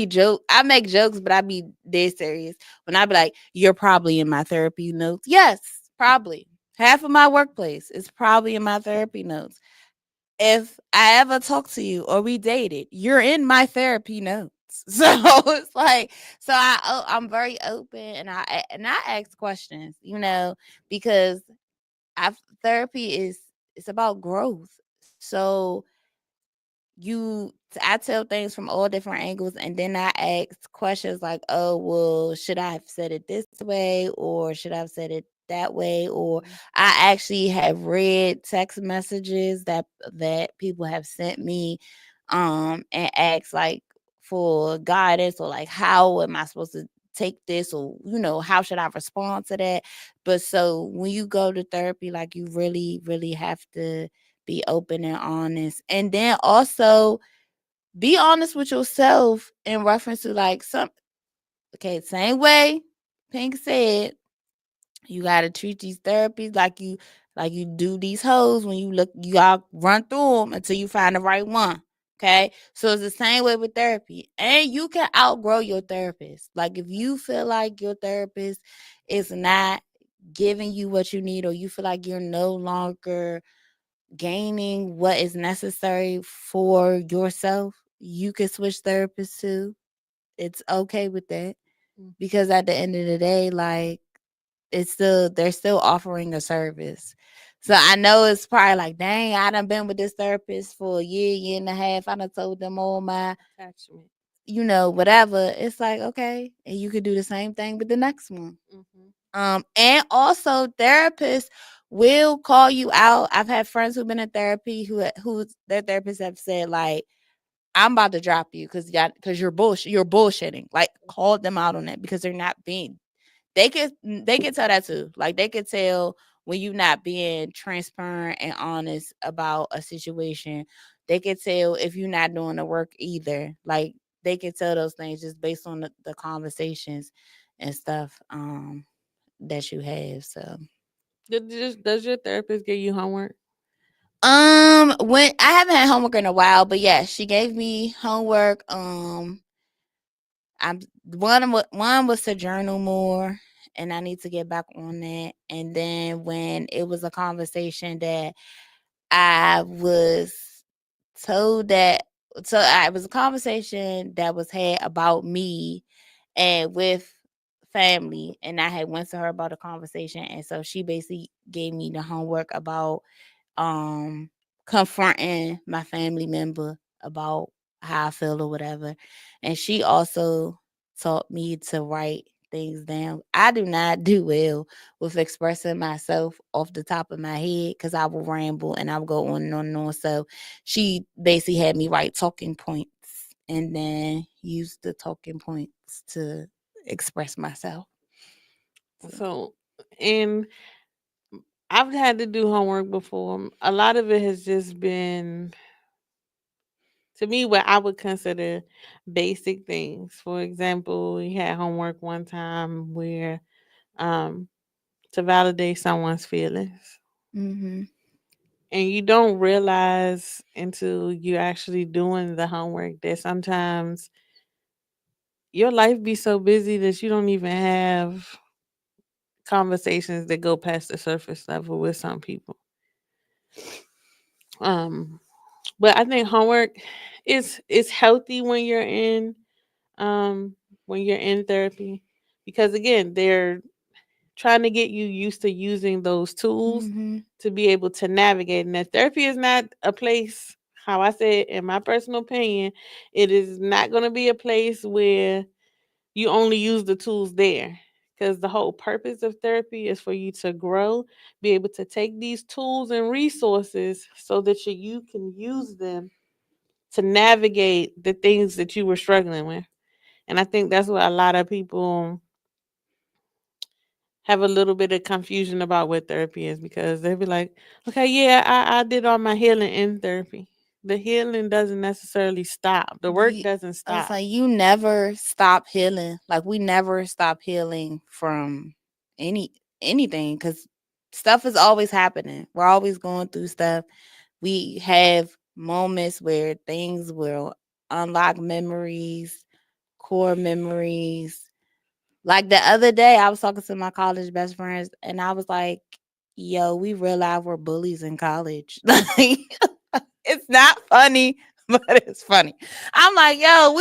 jokes, but I be dead serious. When I be like, you're probably in my therapy notes. Yes, probably. Half of my workplace is probably in my therapy notes. If I ever talk to you or we dated, you're in my therapy notes. So it's like, I'm very open and I ask questions, because I therapy is it's about growth. So I tell things from all different angles, and then I ask questions like, oh well, should I have said it this way, or should I have said it that way? Or I actually have read text messages that people have sent me, and asked like for guidance, or like how am I supposed to take this, or how should I respond to that. But so when you go to therapy, like, you really really have to be open and honest. And then also be honest with yourself in reference to like same way Pink said, you gotta treat these therapies like you do these hoes. When you gotta run through them until you find the right one. Okay. So it's the same way with therapy. And you can outgrow your therapist. Like, if you feel like your therapist is not giving you what you need, or you feel like you're no longer gaining what is necessary for yourself, you can switch therapists too. It's okay with that, Mm. because at the end of the day, like, they're still offering a service. So I know it's probably like, dang, I done been with this therapist for a year and a half. I done told them all my, Attachment. whatever. It's like, okay, and you could do the same thing with the next one. Hmm. And also therapists will call you out. I've had friends who've been in therapy who their therapists have said like, I'm about to drop you because you're bullshitting. Like, call them out on it, because they're not being. They could tell that too. Like, they could tell when you're not being transparent and honest about a situation. They could tell if you're not doing the work either. Like, they could tell those things just based on the conversations and stuff. That you have. So Does your therapist give you homework? when I haven't had homework in a while, but yeah, she gave me homework. I'm one was to journal more, and I need to get back on that. And then when it was a conversation that I was told that it was a conversation that was had about me and with family, and I had went to her about a conversation, and so she basically gave me the homework about um confronting my family member about how I feel or whatever. And she also taught me to write things down. I do not do well with expressing myself off the top of my head, because I will ramble and I will go on and on and on. So she basically had me write talking points and then use the talking points to express myself. So. So, and I've had to do homework before. A lot of it has just been, to me, what I would consider basic things. For example, we had homework one time where um, to validate someone's feelings. Mhm. And you don't realize until you actually doing the homework that sometimes your life be so busy that you don't even have conversations that go past the surface level with some people. Um, but I think homework is healthy um when you're in therapy, because again, they're trying to get you used to using those tools Mm-hmm. to be able to navigate. And that therapy is not a place, how I say it, in my personal opinion, it is not going to be a place where you only use the tools there. Because the whole purpose of therapy is for you to grow, be able to take these tools and resources so that you can use them to navigate the things that you were struggling with. And I think that's what a lot of people have a little bit of confusion about what therapy is, because they'll be like, okay, yeah, I did all my healing in therapy. The healing doesn't necessarily stop. The work You, doesn't I was stop. like, you never stop healing. Like we never stop healing from any anything because stuff is always happening. We're always going through stuff. We have moments where things will unlock memories, core memories. Like the other day, I was talking to my college best friends, and I was like, "Yo, we realize we're bullies in college. Like, it's not funny, but it's funny." I'm like, "Yo,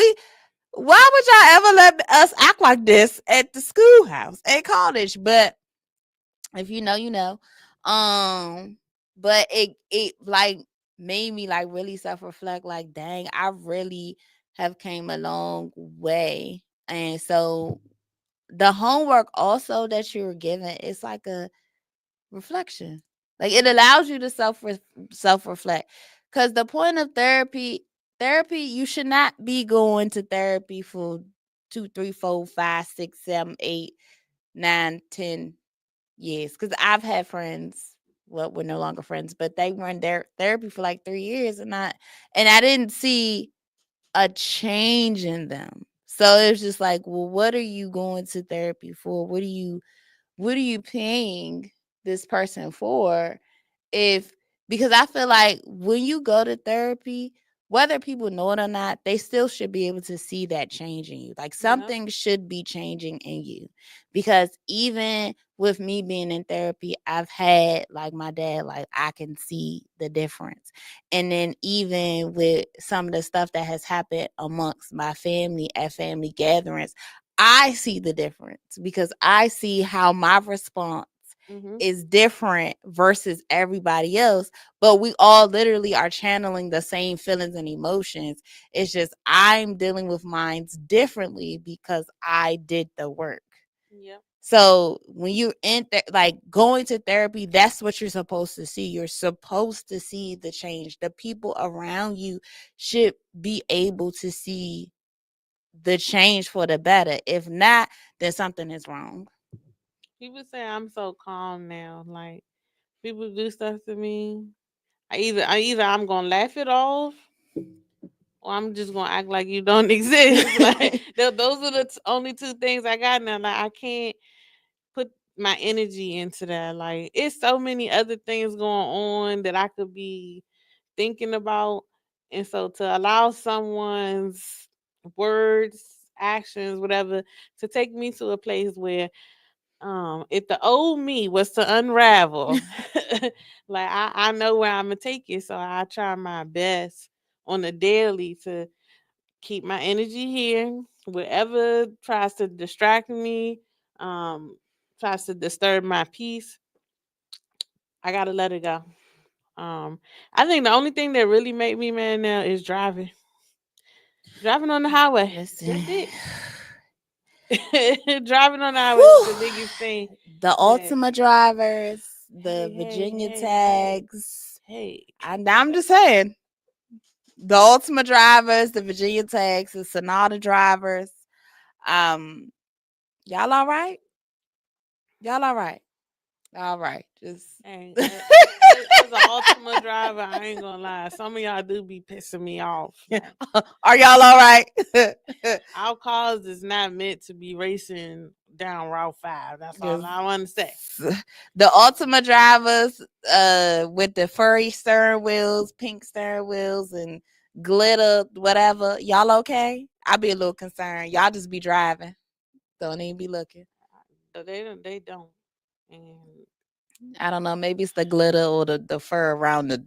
why would y'all ever let us act like this at the schoolhouse at college?" But if you know, you know. Um, but it like made me like really self reflect. Like, dang, I really have came a long way, and so the homework also that you're given, it's like a reflection. Like it allows you to self reflect. Because the point of therapy, you should not be going to therapy for 2, 3, 4, 5, 6, 7, 8, 9, 10 years. Because I've had friends. Well, we're no longer friends, but they run their therapy for like 3 years, and I didn't see a change in them. So it's just like, well, what are you going to therapy for? What are you paying this person for? If Because I feel like when you go to therapy, whether people know it or not, they still should be able to see that change in you. Like Yep. something should be changing in you. Because even with me being in therapy, I've had like my dad, like I can see the difference. And then even with some of the stuff that has happened amongst my family at family gatherings, I see the difference because I see how my response Hmm. is different versus everybody else, but we all literally are channeling the same feelings and emotions. It's just I'm dealing with minds differently because I did the work. Yep. So when you're like going to therapy, that's what you're supposed to see. You're supposed to see the change. The people around you should be able to see the change for the better. If not, then something is wrong. People say I'm so calm now. Like people do stuff to me. I either I'm gonna laugh it off, or I'm just gonna act like you don't exist. Like those are the only two things I got now. Like I can't put my energy into that. Like it's so many other things going on that I could be thinking about. And so to allow someone's words, actions, whatever, to take me to a place where if the old me was to unravel, like I know where I'm gonna take it. So I try my best on a daily to keep my energy here. Whatever tries to distract me, um, tries to disturb my peace, I gotta let it go. Um, I think the only thing that really make me mad now is driving. Driving on the highway. Listen. That's it. Driving on the highway is Whew. the biggest thing The that Ultima drivers, the hey, hey, Virginia hey, hey, tags. hey. I'm just saying, the Ultima drivers, the Virginia tags, the Sonata drivers. Um, y'all all right? Y'all all right? All right. Just Hey, as an Ultima driver, I ain't gonna lie. Some of y'all do be pissing me off. Like are y'all all right? our cars is not meant to be racing down Route 5. That's all Because I want to say. the Ultima drivers, with the furry steering wheels, pink steering wheels, and glitter, whatever. Y'all okay? I be a little concerned. Y'all just be driving. Don't even be looking. So they don't. And I don't know. Maybe it's the glitter or the fur around the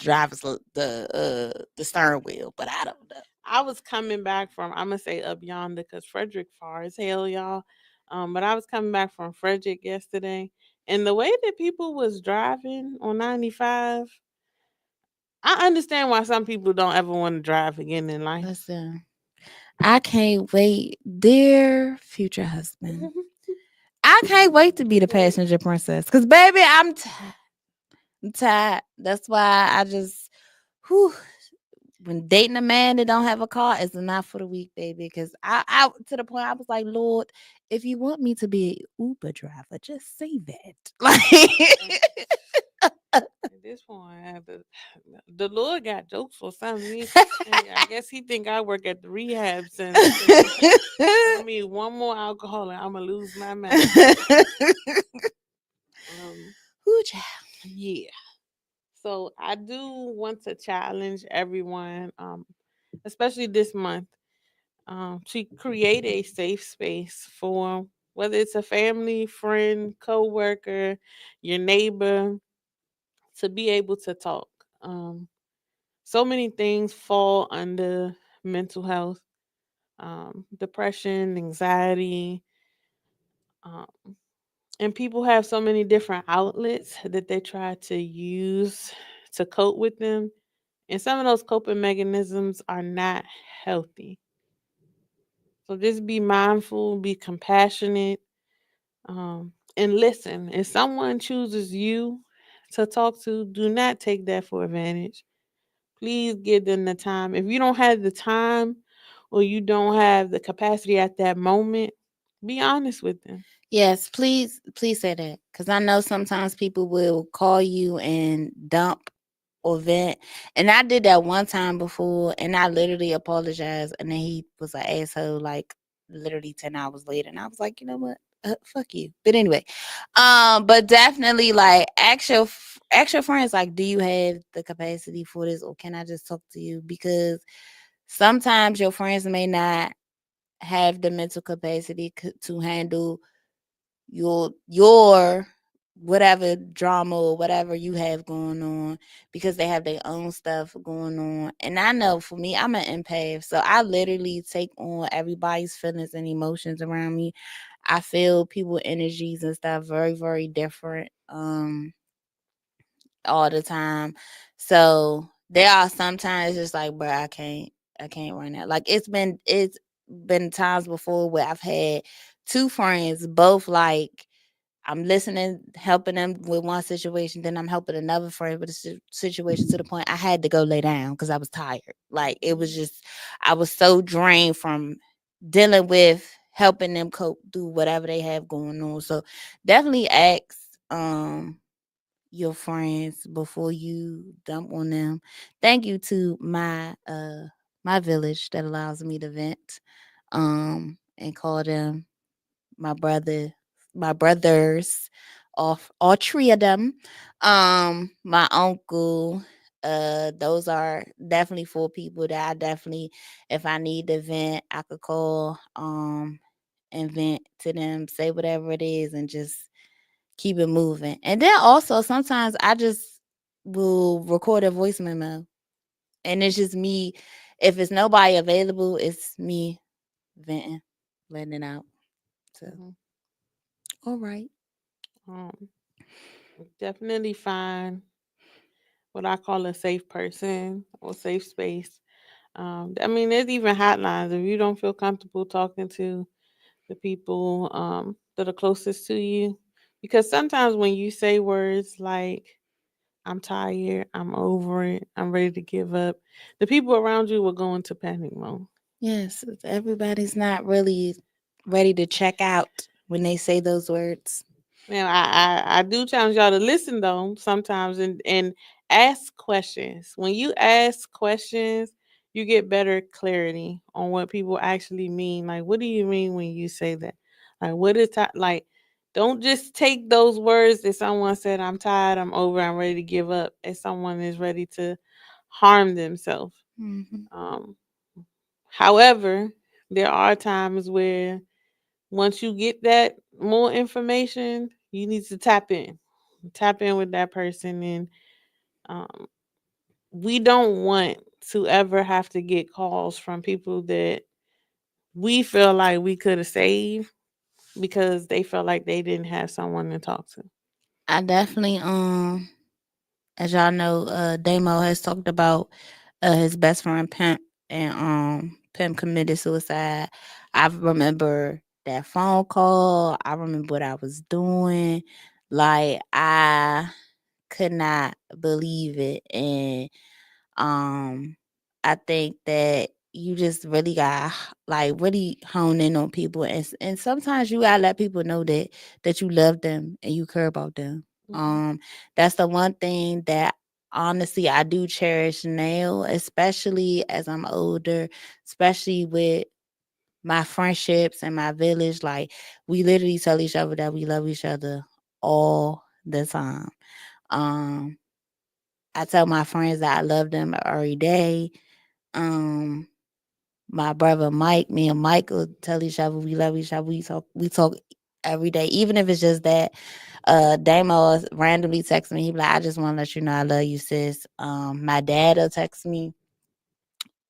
the steering wheel, but I don't know. I was coming back from, I'm gonna say up yonder because Frederick far as hell, y'all. But I was coming back from Frederick yesterday, and the way that people was driving on 95, I understand why some people don't ever want to drive again in life. Listen, I can't wait, dear future husband. I can't wait to be the passenger princess. Cause baby, I'm tired. I'm tired. That's why I just whew, when dating a man that don't have a car is not for the weak, baby. Cause I to the point I was like, Lord, if you want me to be an Uber driver, just say that. And at this point, the Lord got jokes for something. I guess he think I work at the rehab center because he show me one more alcohol and I'm gonna lose my mind. Like Um, Ooh, child. yeah. So I do want to challenge everyone, especially this month, to create a safe space for whether it's a family, friend, coworker, your neighbor, to be able to talk. So many things fall under mental health, depression, anxiety, um, and people have so many different outlets that they try to use to cope with them. And some of those coping mechanisms are not healthy. So just be mindful, be compassionate, and listen. If someone chooses you to talk to, do not take that for advantage. Please give them the time. If you don't have the time or you don't have the capacity at that moment, be honest with them. Yes, please say that because I know sometimes people will call you and dump or vent, and I did that one time before, and I literally apologized, and then he was an asshole like literally 10 hours later, and I was like, you know what, fuck you. But anyway, but definitely like ask your friends like, do you have the capacity for this, or can I just talk to you? Because sometimes your friends may not have the mental capacity to handle your whatever drama or whatever you have going on because they have their own stuff going on. And I know for me, I'm an empath, so I literally take on everybody's feelings and emotions around me. I feel people energies and stuff very, very different all the time. So there are sometimes just like, bro, I can't run that. Like it's been times before where I've had two friends both like I'm listening, helping them with one situation, then I'm helping another friend with a situation to the point I had to go lay down because I was tired. Like it was Mhm. just, I was so drained from dealing with helping them cope through whatever they have going on. So definitely ask your friends before you dump on them. Thank you to my village that allows me to vent and call them my brother, my brothers, all three of them, my uncle. Those are definitely four people that I definitely, if I need to vent, I could call and vent to them, say whatever it is, and just keep it moving. And then also sometimes I just will record a voice memo, and it's just me. If it's nobody available, it's me venting, letting it out. So, Mhm. all right. Um, Definitely find what I call a safe person or safe space. I mean, there's even hotlines if you don't feel comfortable talking to the people that are closest to you. Because sometimes when you say words like, I'm tired, I'm over it, I'm ready to give up, the people around you will go into panic mode. Yes, everybody's not really ready to check out when they say those words. Now, I do challenge y'all to listen though sometimes and ask questions. When you ask questions, you get better clarity on what people actually mean. Like, what do you mean when you say that? Like, what is like? Don't just take those words that someone said. I'm tired. I'm over. I'm ready to give up. As someone is ready to harm themselves. Hmm. Um, However, There are times where once you get that more information, you need to tap in with that person, and um, we don't want to ever have to get calls from people that we feel like we could have saved because they felt like they didn't have someone to talk to. I definitely as y'all know, Damo has talked about his best friend Pimp, and Pimp committed suicide. I remember that phone call. I remember what I was doing. Like, I could not believe it. And I think that you just really got like really hone in on people, and sometimes you gotta let people know that you love them and you care about them. Mhm. um that's the one thing that honestly I do cherish now, especially as I'm older, especially with my friendships and my village. Like, we literally tell each other that we love each other all the time. um I tell my friends that I love them every day. um my brother Mike, me and Mike will tell each other we love each other. We talk every day, even if it's just that Damo randomly texts me. He be like, I just want to let you know I love you, sis. My dad will text me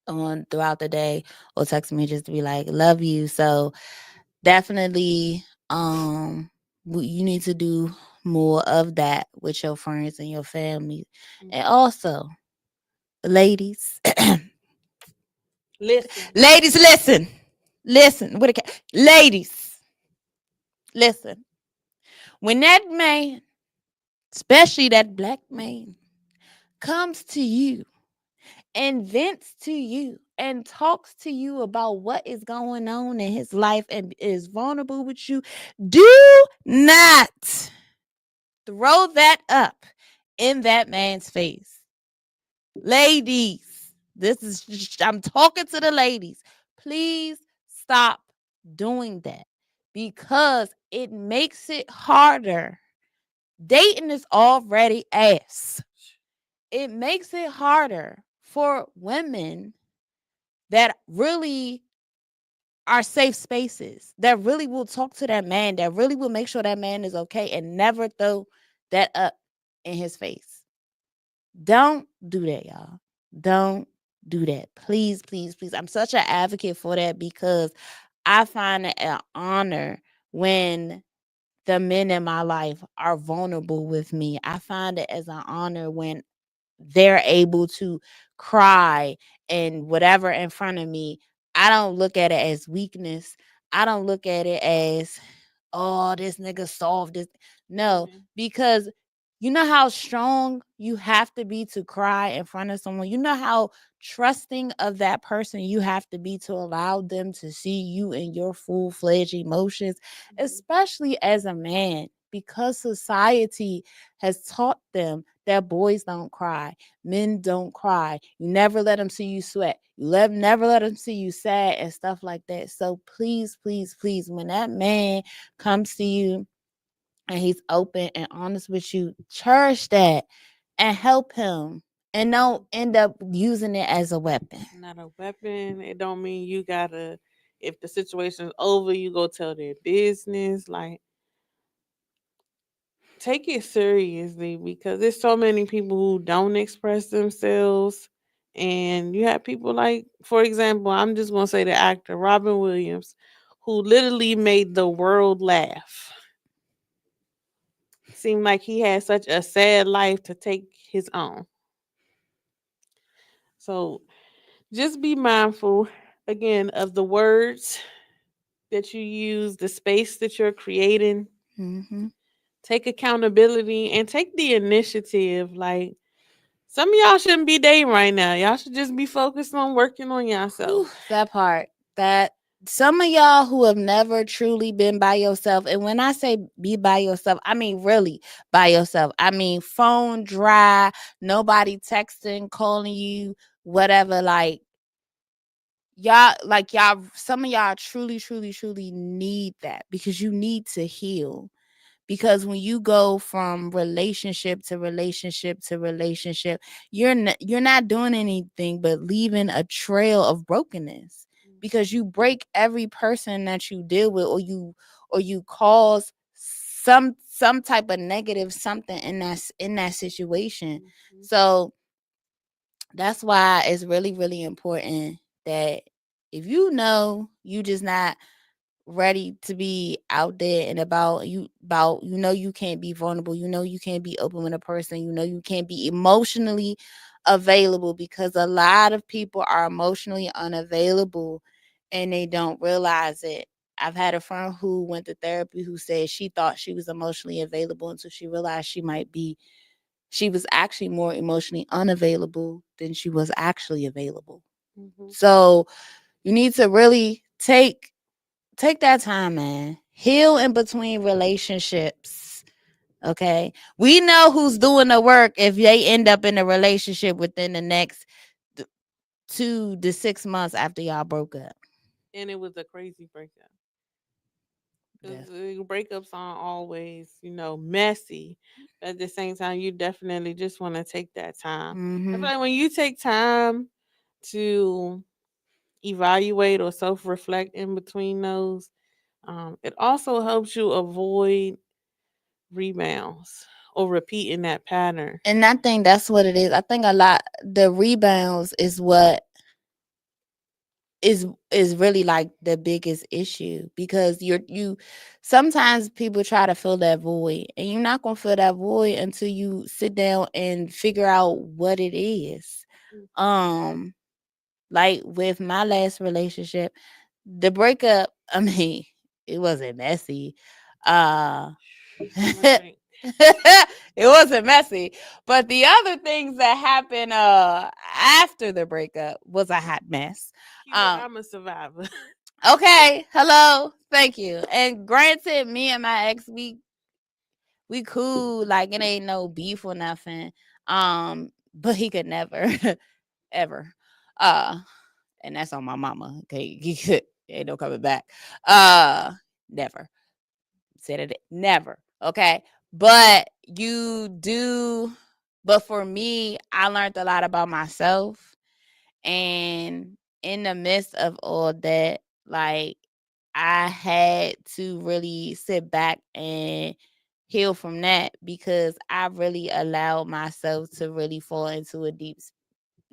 on throughout the day, or text me just to be like, love you. So definitely, you need to do more of that with your friends and your family. And Mhm. also, ladies, Listen. ladies, listen, with a ladies, listen. When that man, especially that black man, comes to you and vents to you and talks to you about what is going on in his life and is vulnerable with you, do not throw that up in that man's face. Ladies, I'm talking to the ladies. Please stop doing that, because it makes it harder. Dating is already ass. It makes it harder for women that really are safe spaces, that really will talk to that man, that really will make sure that man is okay and never throw that up in his face. Don't do that, y'all. Don't do that. Please, please, please. I'm such an advocate for that, because I find it an honor when the men in my life are vulnerable with me. I find it as an honor when they're able to cry and whatever in front of me. I don't look at it as weakness. I don't look at it as, oh, this nigga solved this. No, Mhm. because you know how strong you have to be to cry in front of someone. You know how trusting of that person you have to be to allow them to see you in your full fledged emotions, Mhm. especially as a man, because society has taught them that boys don't cry, men don't cry. You never let them see you sweat. Never let them see you sad and stuff like that. So please, please, please, when that man comes to you and he's open and honest with you, cherish that and help him. And don't end up using it as a weapon. Not a weapon. It don't mean you gotta. If the situation's over, you go tell their business. Like, take it seriously because there's so many people who don't express themselves. And you have people like, for example, I'm just gonna say the actor Robin Williams, who literally made the world laugh. Seemed like he had such a sad life to take his own. So just be mindful again of the words that you use, the space that you're creating. Mm-hmm. Take accountability and take the initiative. Like, some of y'all shouldn't be dating right now. Y'all should just be focused on working on Whew, yourself. that part. That some of y'all who have never truly been by yourself, and when I say be by yourself, I mean really by yourself. I mean phone dry, nobody texting, calling you, whatever. Y'all, some of y'all truly, truly, truly need that, because you need to heal. Because when you go from relationship to relationship to relationship, you're not doing anything but leaving a trail of brokenness. because you break every person that you deal with, or you cause some type of negative something in that situation. Mm-hmm. So that's why it's really really important that if you know you just not ready to be out there and about you know you can't be vulnerable, you know you can't be open with a person, you know you can't be emotionally available, because a lot of people are emotionally unavailable and they don't realize it. I've had a friend who went to therapy who said she thought she was emotionally available until she realized she was actually more emotionally unavailable than she was actually available. Mm-hmm. So you need to really take that time, man. Heal in between relationships. Okay. We know who's doing the work if they end up in a relationship within the next 2 to 6 months after y'all broke up. And it was a crazy breakup. Because Yes. breakups aren't always, messy. But at the same time, you definitely just want to take that time. I feel Mm-hmm. like when you take time to evaluate or self reflect in between those, it also helps you avoid rebounds or repeating that pattern. And I think that's what it is. I think a lot the rebounds is what is really like the biggest issue, because you sometimes people try to fill that void, and you're not gonna fill that void until you sit down and figure out what it is. Mhm. um like with my last relationship, the breakup, I mean, it wasn't messy. uh Give him a drink. it wasn't messy, but the other things that happened after the breakup was a hot mess. Cute, um I'm a survivor. Okay, hello, thank you. And granted, me and my ex, we cool, like it ain't no beef or nothing. But he could never, ever, uh, and that's on my mama. Okay, he could ain't no coming back. Never said it, never. Okay, but you do. But for me, I learned a lot about myself, and in the midst of all that, like I had to really sit back and heal from that, because I really allowed myself to really fall into a deep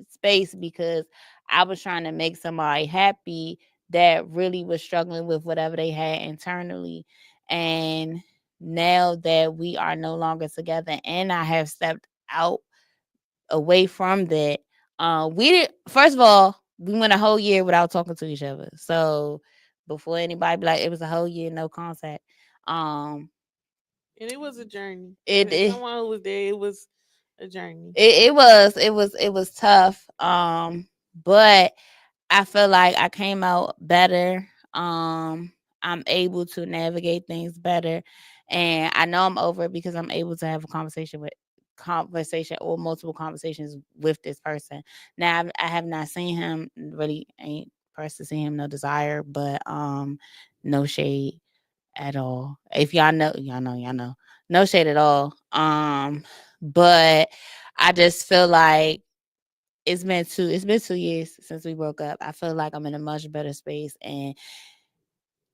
space, because I was trying to make somebody happy that really was struggling with whatever they had internally. And now that we are no longer together and I have stepped out away from that, we did first of all, we went a whole year without talking to each other. So before anybody be like, it was a whole year no contact. Um And it was a journey. it As it, someone who was there, it was a journey. it was tough. But I feel like I came out better. I'm able to navigate things better, and I know I'm over it because I'm able to have a conversation or multiple conversations with this person. Now I have not seen him, really ain't pressed to see him, no desire, but no shade at all. If y'all know, y'all know, y'all know. No shade at all. But I just feel like it's been 2 years since we broke up. I feel like I'm in a much better space, and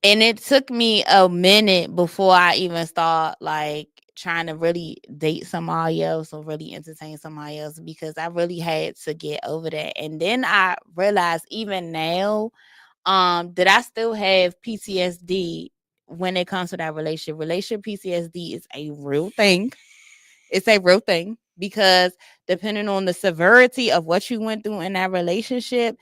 it took me a minute before I even start like trying to really date somebody else or really entertain somebody else, because I really had to get over that. And then I realized even now that I still have PTSD when it comes to that relationship. Relationship PTSD is a real thing. It's a real thing, because depending on the severity of what you went through in that relationship,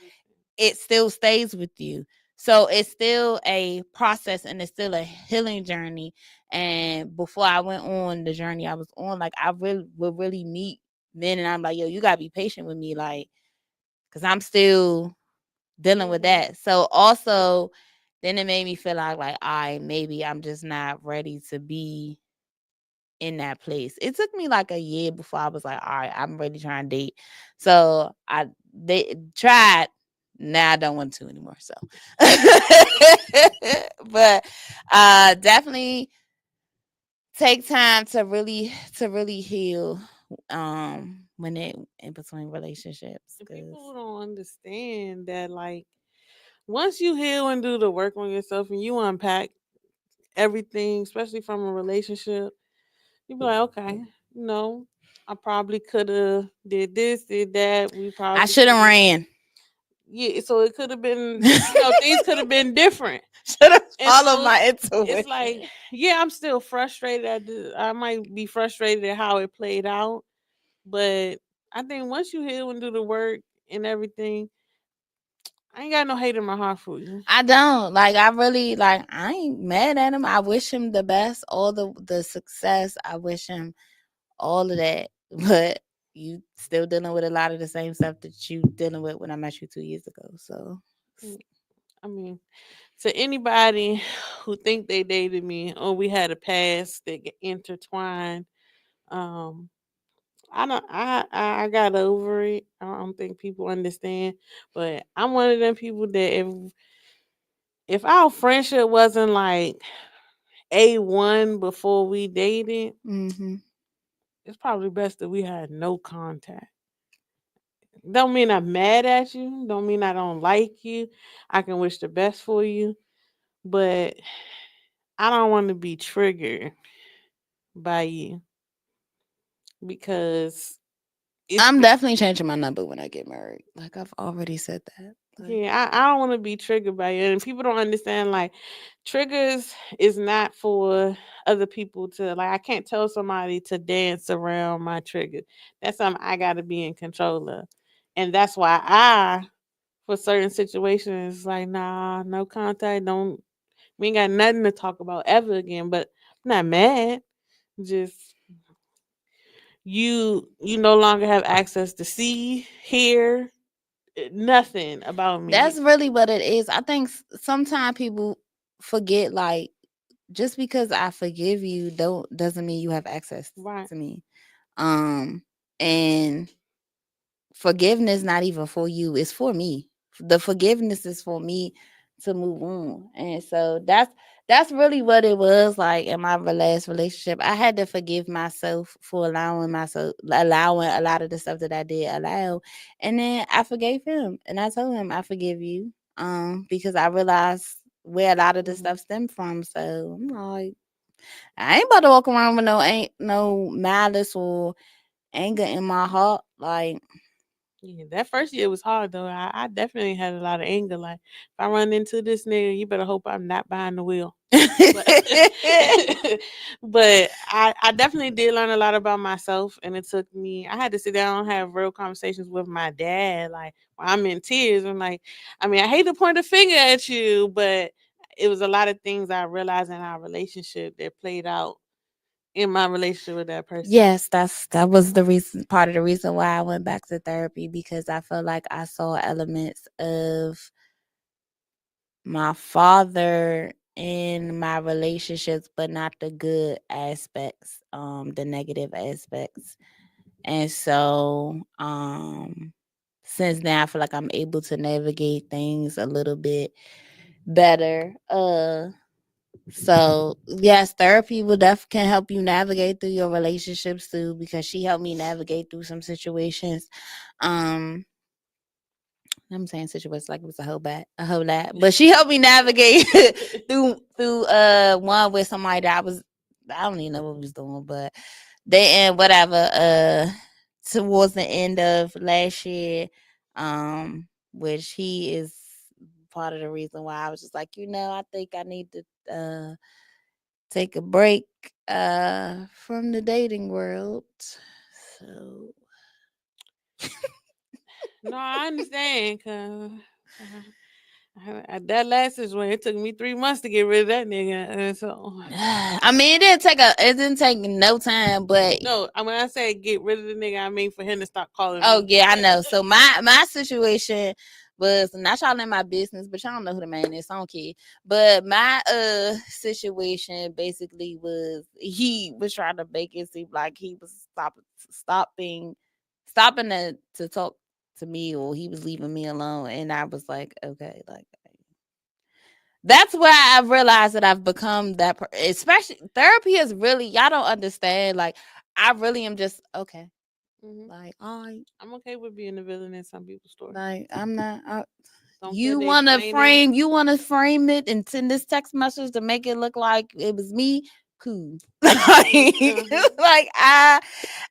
it still stays with you. So it's still a process and it's still a healing journey. And before I went on the journey I was on, like I really would really meet men and I'm like, yo, you gotta be patient with me, like, because I'm still dealing with Mm-hmm. that. So also then it made me feel like I maybe I'm just not ready to be in that place. It took me like a year before I was like, all right, I'm ready to try and date. So they tried. Now I don't want to anymore. So but definitely take time to really heal when it in between relationships. And Cause people don't understand that, like, once you heal and do the work on yourself and you unpack everything, especially from a relationship, you be like, okay, you know, I probably could have did this, did that. We I probably should could have have, ran. yeah. So it could have been, Should things could have been different. have And followed so my it's like, intuition. yeah, I'm still frustrated. I might be frustrated at how it played out, but I think once you heal and do the work and everything, I ain't got no hate in my heart for you. I don't like. I really like. I ain't mad at him. I wish him the best, all the success. I wish him all of that. But you still dealing with a lot of the same stuff that you dealing with when I met you 2 years ago. So Mm, I mean, to anybody who think they dated me or we had a past that get intertwined, um, I don't. I got over it. I don't think people understand, but I'm one of them people that if our friendship wasn't like A1 before we dated, hmm it's probably best that we had no contact. Don't mean I'm mad at you. Don't mean I don't like you. I can wish the best for you, but I don't want to be triggered by you because it's I'm definitely changing my number when I get married. Like I've already said that. Like yeah, I don't want to be triggered by you. And people don't understand like triggers is not for other people to like I can't tell somebody to dance around my trigger. That's something I gotta be in control of. And that's why I for certain situations like nah, no contact, don't we ain't got nothing to talk about ever again. But I'm not mad. Just you no longer have access to see, hear, nothing about that's me. really what it is. I think sometimes people forget like just because I forgive you don't doesn't mean you have access Right. to me. And forgiveness not even for you, it's for me. The forgiveness is for me to move on. And so that's really what it was like in my last relationship. I had to forgive myself for allowing a lot of the stuff that I did allow. And then I forgave him and I told him I forgive you. Because I realized where a lot of the Mhm. stuff stemmed from. So I'm like, I ain't about to walk around with ain't no malice or anger in my heart. Like Yeah, that first year was hard though. I definitely had a lot of anger. Like if I run into this nigga, you better hope I'm not behind the wheel. But but I definitely did learn a lot about myself, and it took me. I had to sit down and have real conversations with my dad. Like when I'm in tears, I'm like, I mean, I hate to point a finger at you, but it was a lot of things I realized in our relationship that played out in my relationship with that person. Yes, that was the reason part of the reason why I went back to therapy because I felt like I saw elements of my father in my relationships, but not the good aspects, the negative aspects. And so since then I feel like I'm able to navigate things a little bit better. So yes, therapy will can help you navigate through your relationships too, because she helped me navigate through some situations. Um, I'm saying situations like it was a whole lot, but she helped me navigate through one with somebody that I don't even know what we was doing, but they and whatever towards the end of last year, which he is part of the reason why I was just like, I think I need to take a break from the dating world. So No, I understand, cause that last is when it took me 3 months to get rid of that nigga, and so I mean it didn't take no time, but no, when I say get rid of the nigga, I mean for him to stop calling oh me. yeah, I know. So my situation was not y'all in my business, but y'all know who the man is. I don't care. But my situation basically was he was trying to make it seem like he was stopping to talk to me, or he was leaving me alone, and I was like, okay, like that's where I realized that I've become that. Especially therapy is really y'all don't understand. Like I really am just okay. Hmm. Like all right, I'm okay with being the villain in some people's story. like I'm not. Don't feel they explaining. you want to frame it and send this text message to make it look like it was me. Cool. like, Uh-huh. like I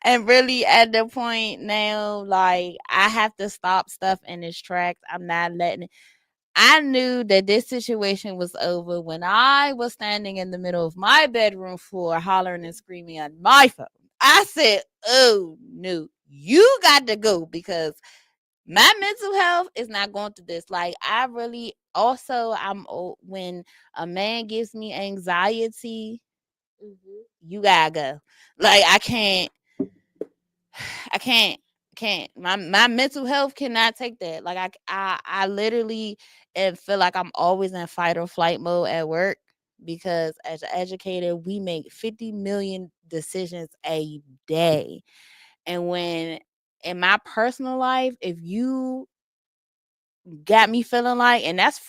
am really at the point now, like I have to stop stuff in its tracks. I'm not letting it. I knew that this situation was over when I was standing in the middle of my bedroom floor hollering and screaming on my phone. I said, oh no, you got to go because my mental health is not going through this. Like I really also when a man gives me anxiety, Mhm. you gotta go. Like I can't. My mental health cannot take that. Like I literally feel like I'm always in fight or flight mode at work because as an educator, we make 50 million decisions a day. And when in my personal life, if you got me feeling like, and that's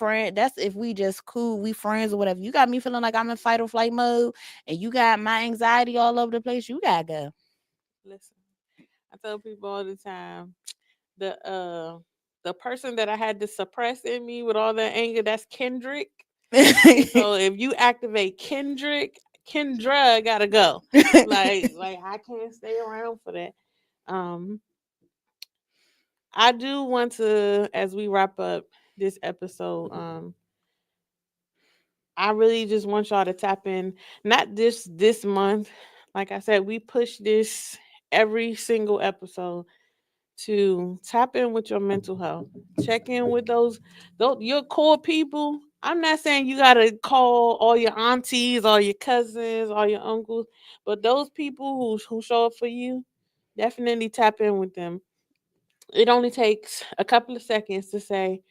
if we just cool, we friends or whatever. You got me feeling like I'm in fight or flight mode, and you got my anxiety all over the place. You gotta go. Listen, I tell people all the time, the the person that I had to suppress in me with all that anger, that's Kendrick. So if you activate Kendra gotta go. Like I can't stay around for that. Um, I do want to, as we wrap up this episode, I really just want y'all to tap in. Not this month. Like I said, we push this every single episode to tap in with your mental health. Check in with those your core people. I'm not saying you gotta call all your aunties, all your cousins, all your uncles, but those people who show up for you, definitely tap in with them. It only takes a couple of seconds to say,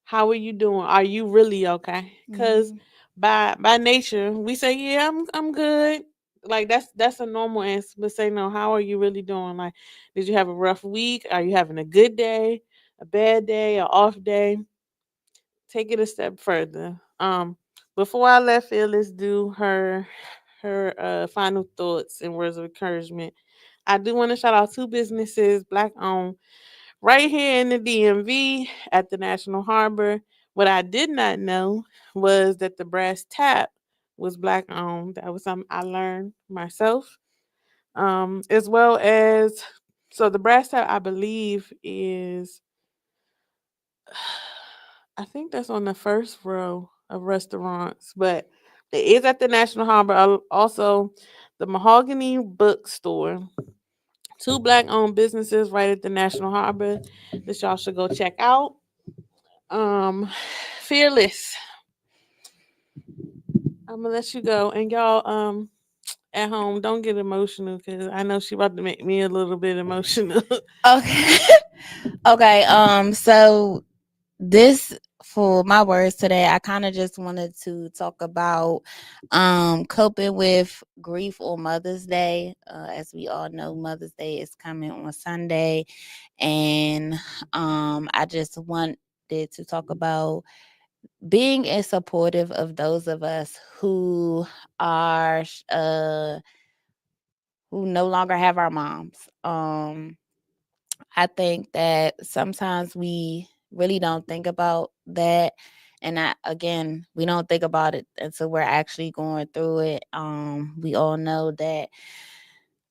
how are you doing? Are you really okay? Because Mhm. by nature, we say, yeah, I'm good. Like that's a normal answer. But say no, how are you really doing? Like, did you have a rough week? Are you having a good day, a bad day, an off day? Take it a step further. Before I let Phyllis do her final thoughts and words of encouragement, I do want to shout out two businesses, black owned, right here in the DMV at the National Harbor. What I did not know was that the Brass Tap was black owned. That was something I learned myself. As well as so the Brass Tap I believe is I think that's on the first row of restaurants, but it is at the National Harbor. Also, the Mahogany Bookstore, two black owned businesses right at the National Harbor that y'all should go check out. Um, Fearless. I'm gonna let you go, and y'all, at home, don't get emotional because I know she about to make me a little bit emotional. Okay. Okay. So this for my words today, I kind of just wanted to talk about coping with grief on Mother's Day. As we all know, Mother's Day is coming on Sunday, and I just wanted to talk about being as supportive of those of us are who no longer have our moms. I think that sometimes we really don't think about that. And again, we don't think about it until we're actually going through it. We all know that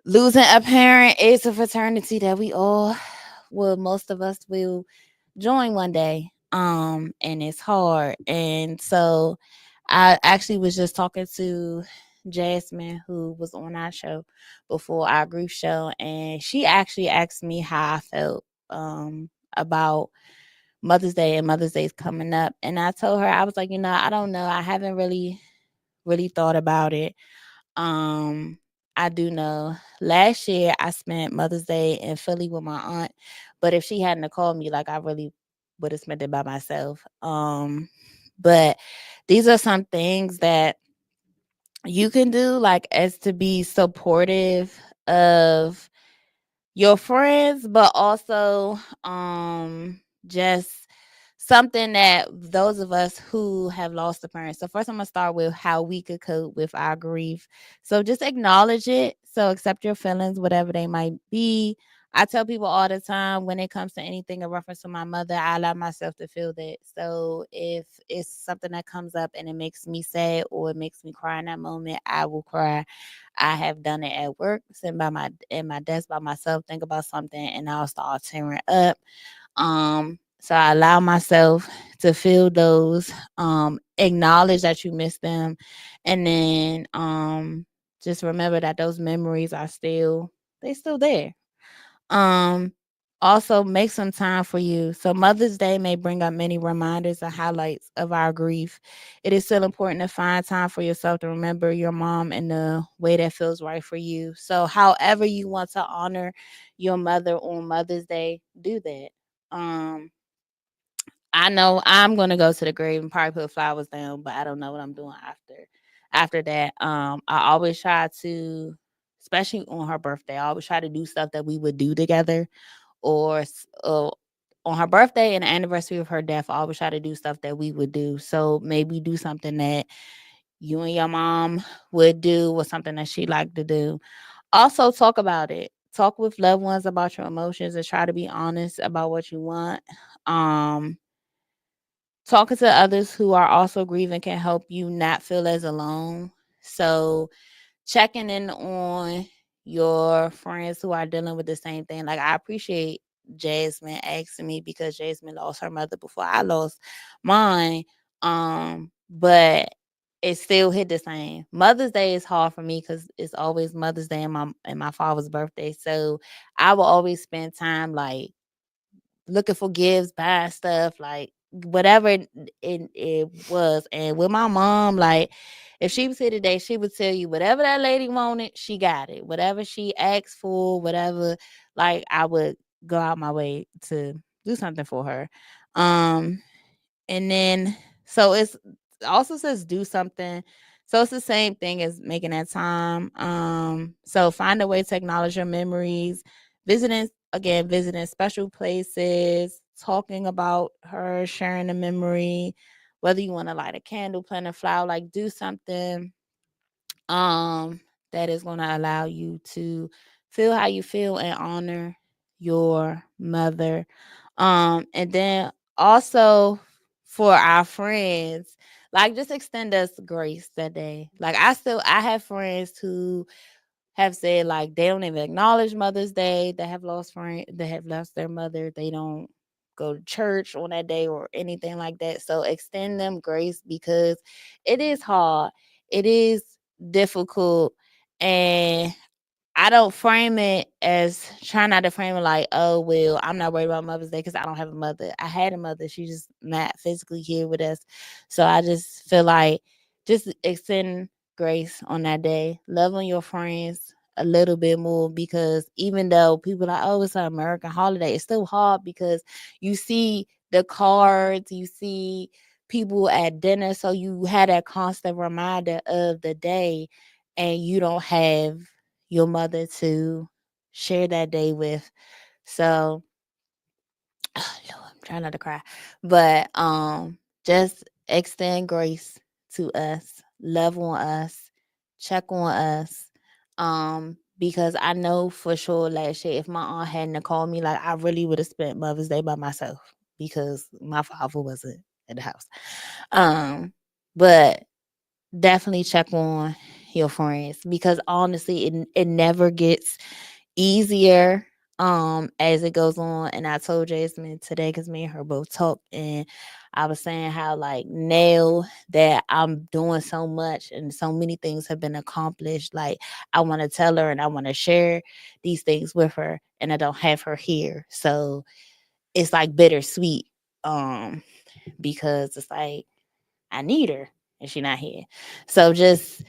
losing a parent is a fraternity that we all, well, most of us will join one day. And it's hard. And so I actually was just talking to Jasmine, who was on our show before our group show, and she actually asked me how I felt about Mother's Day, and Mother's Day is coming up. And I told her, I was like, I don't know. I haven't really thought about it. Um, I do know last year I spent Mother's Day in Philly with my aunt, but if she hadn't have called me, like I really would have spent it by myself. But these are some things that you can do, like as to be supportive of your friends, but also just something that those of us who have lost a parent. So first I'm gonna start with how we could cope with our grief. So just acknowledge it. So accept your feelings, whatever they might be. I tell people all the time when it comes to anything in reference to my mother, I allow myself to feel that. So if it's something that comes up and it makes me sad or it makes me cry in that moment, I will cry. I have done it at work, sitting by my in my desk by myself, think about something, and I'll start tearing up. So I allow myself to feel those, acknowledge that you miss them, and then just remember that those memories are still there. Um, Also make some time for you. So Mother's Day may bring up many reminders and highlights of our grief. It is still important to find time for yourself to remember your mom in the way that feels right for you. So however you want to honor your mother on Mother's Day, do that. Um I know I'm gonna go to the grave and probably put flowers down, but I don't know what I'm doing after that. I always try to, especially on her birthday, I always try to do stuff that we would do together, or on her birthday and the anniversary of her death, I always try to do stuff that we would do. So maybe do something that you and your mom would do, or something that she liked to do. Also, talk about it. Talk with loved ones about your emotions and try to be honest about what you want. Um, Talking to others who are also grieving can help you not feel as alone. So, checking in on your friends who are dealing with the same thing. Like, I appreciate Jasmine asking me, because Jasmine lost her mother before I lost mine. But it still hit the same. Mother's Day is hard for me because it's always Mother's Day and my father's birthday. So I will always spend time like looking for gifts, buying stuff, like whatever it was. And with my mom, like if she was here today, she would tell you whatever that lady wanted, she got it. Whatever she asked for, whatever, like I would go out my way to do something for her. Um, and then so it's also says do something. So it's the same thing as making that time. So find a way to acknowledge your memories, visiting special places, talking about her, sharing a memory, whether you want to light a candle, plant a flower, like do something um that is going to allow you to feel how you feel and honor your mother. And then also for our friends, like just extend us grace that day. Like I have friends who have said like they don't even acknowledge Mother's Day, that have lost their mother. They don't go to church on that day or anything like that. So extend them grace, because it is hard. It is difficult. And I don't frame it as try not to frame it like, oh well, I'm not worried about Mother's Day because I don't have a mother. I had a mother. She's just not physically here with us. So I just feel like just extend grace on that day. Love on your friends a little bit more, because even though people are like, oh, it's an American holiday, it's still hard because you see the cards, you see people at dinner. So you had that constant reminder of the day, and you don't have your mother to share that day with. So, Lord, I'm trying not to cry. But just extend grace to us, love on us, check on us. Because I know for sure last year, if my aunt hadn't called me, like I really would have spent Mother's Day by myself because my father wasn't at the house. Um, but definitely check on your friends, because honestly it never gets easier as it goes on. And I told Jasmine today, because me and her both talked, and I was saying how like now that I'm doing so much and so many things have been accomplished, like I want to tell her and I want to share these things with her, and I don't have her here. So it's like bittersweet, um because it's like I need her and she not here. So just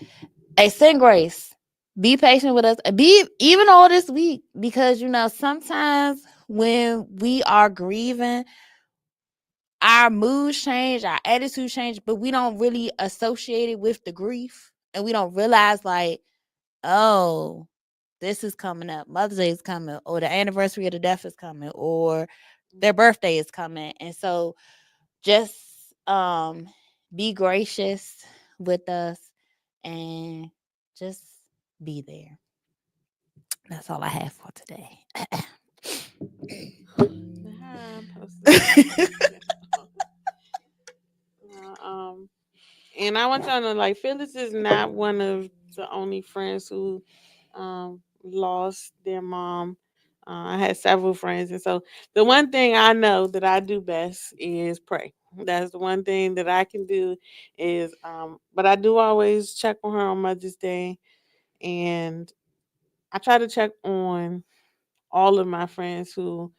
extend grace. Be patient with us. Be even all this week, because sometimes when we are grieving, our moods change, our attitude change, but we don't really associate it with the grief, and we don't realize like, oh, this is coming up. Mother's Day is coming, or the anniversary of the death is coming, or their birthday is coming, and so just be gracious with us and just be there. That's all I have for today. How I'm supposed to say this? And I want y'all to know, like, Phyllis is not one of the only friends who lost their mom. I had several friends, and so the one thing I know that I do best is pray. That's the one thing that I can do is, but I do always check on her on Mother's Day, and I try to check on all of my friends who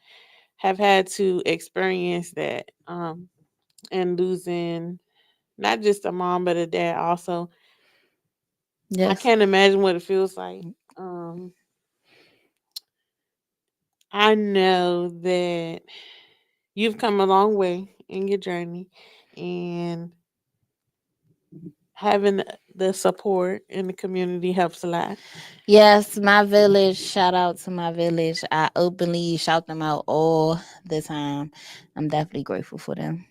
have had to experience that, and losing not just a mom but a dad also. I Yes. can't imagine what it feels like. Um, I know that you've come a long way in your journey, and having the support in the community helps a lot. Yes, my village. Shout out to my village. I openly shout them out all the time. I'm definitely grateful for them.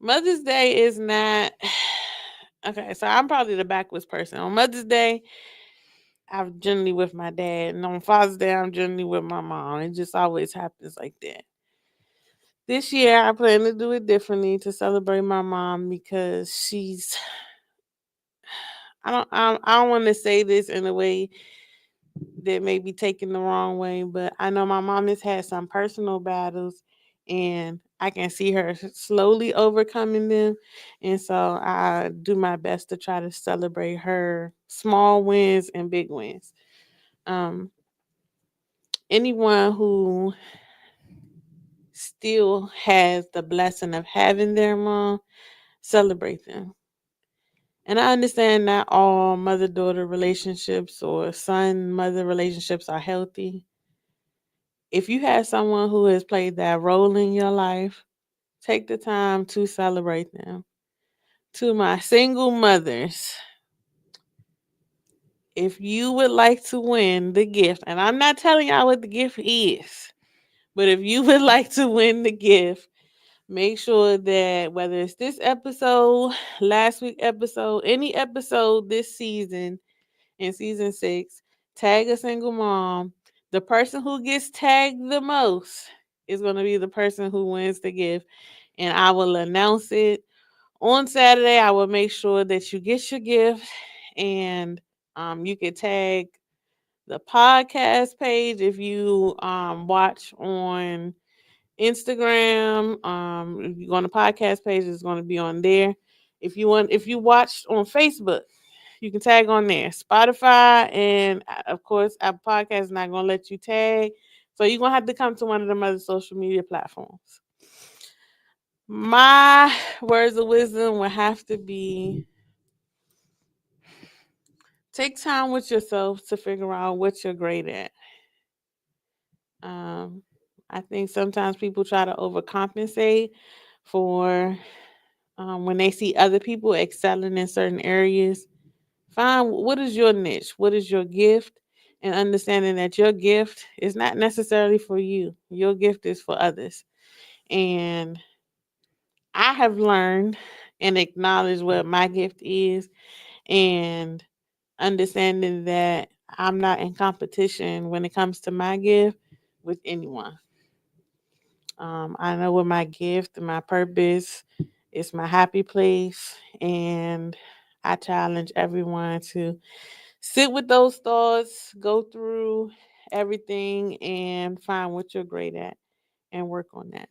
Mother's Day is not okay. So I'm probably the backwards person. On Mother's Day, I'm generally with my dad, and on Father's Day, I'm generally with my mom. It just always happens like that. This year, I plan to do it differently to celebrate my mom because she's. I don't want to say this in a way that may be taken the wrong way, but I know my mom has had some personal battles, and I can see her slowly overcoming them. And so I do my best to try to celebrate her small wins and big wins. Um, Anyone who still has the blessing of having their mom, celebrate them. And I understand not all mother daughter relationships or son mother relationships are healthy. If you have someone who has played that role in your life, take the time to celebrate them. To my single mothers, if you would like to win the gift, and I'm not telling y'all what the gift is, but if you would like to win the gift, make sure that whether it's this episode, last week episode, any episode this season in season 6, tag a single mom. The person who gets tagged the most is going to be the person who wins the gift. And I will announce it on Saturday. I will make sure that you get your gift, and you can tag the podcast page if you watch on Instagram. If you go on the podcast page, it's going to be on there. If you watched on Facebook, you can tag on there. Spotify and of course Apple Podcast is not going to let you tag, so you're going to have to come to one of them other social media platforms. My words of wisdom would have to be: take time with yourself to figure out what you're great at. Um, I think sometimes people try to overcompensate for when they see other people excelling in certain areas. Find what is your niche, what is your gift, and understanding that your gift is not necessarily for you. Your gift is for others. And I have learned and acknowledged what my gift is, and understanding that I'm not in competition when it comes to my gift with anyone. I know what my gift and my purpose is, my happy place, and I challenge everyone to sit with those thoughts, go through everything, and find what you're great at and work on that.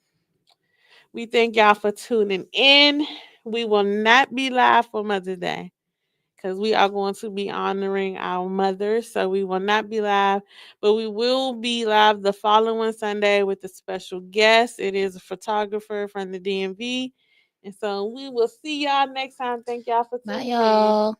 We thank y'all for tuning in. We will not be live for Mother's Day because we are going to be honoring our mothers. So we will not be live, but we will be live the following Sunday with a special guest. It is a photographer from the DMV. And so we will see y'all next time. Thank y'all for Bye, tuning in. y'all.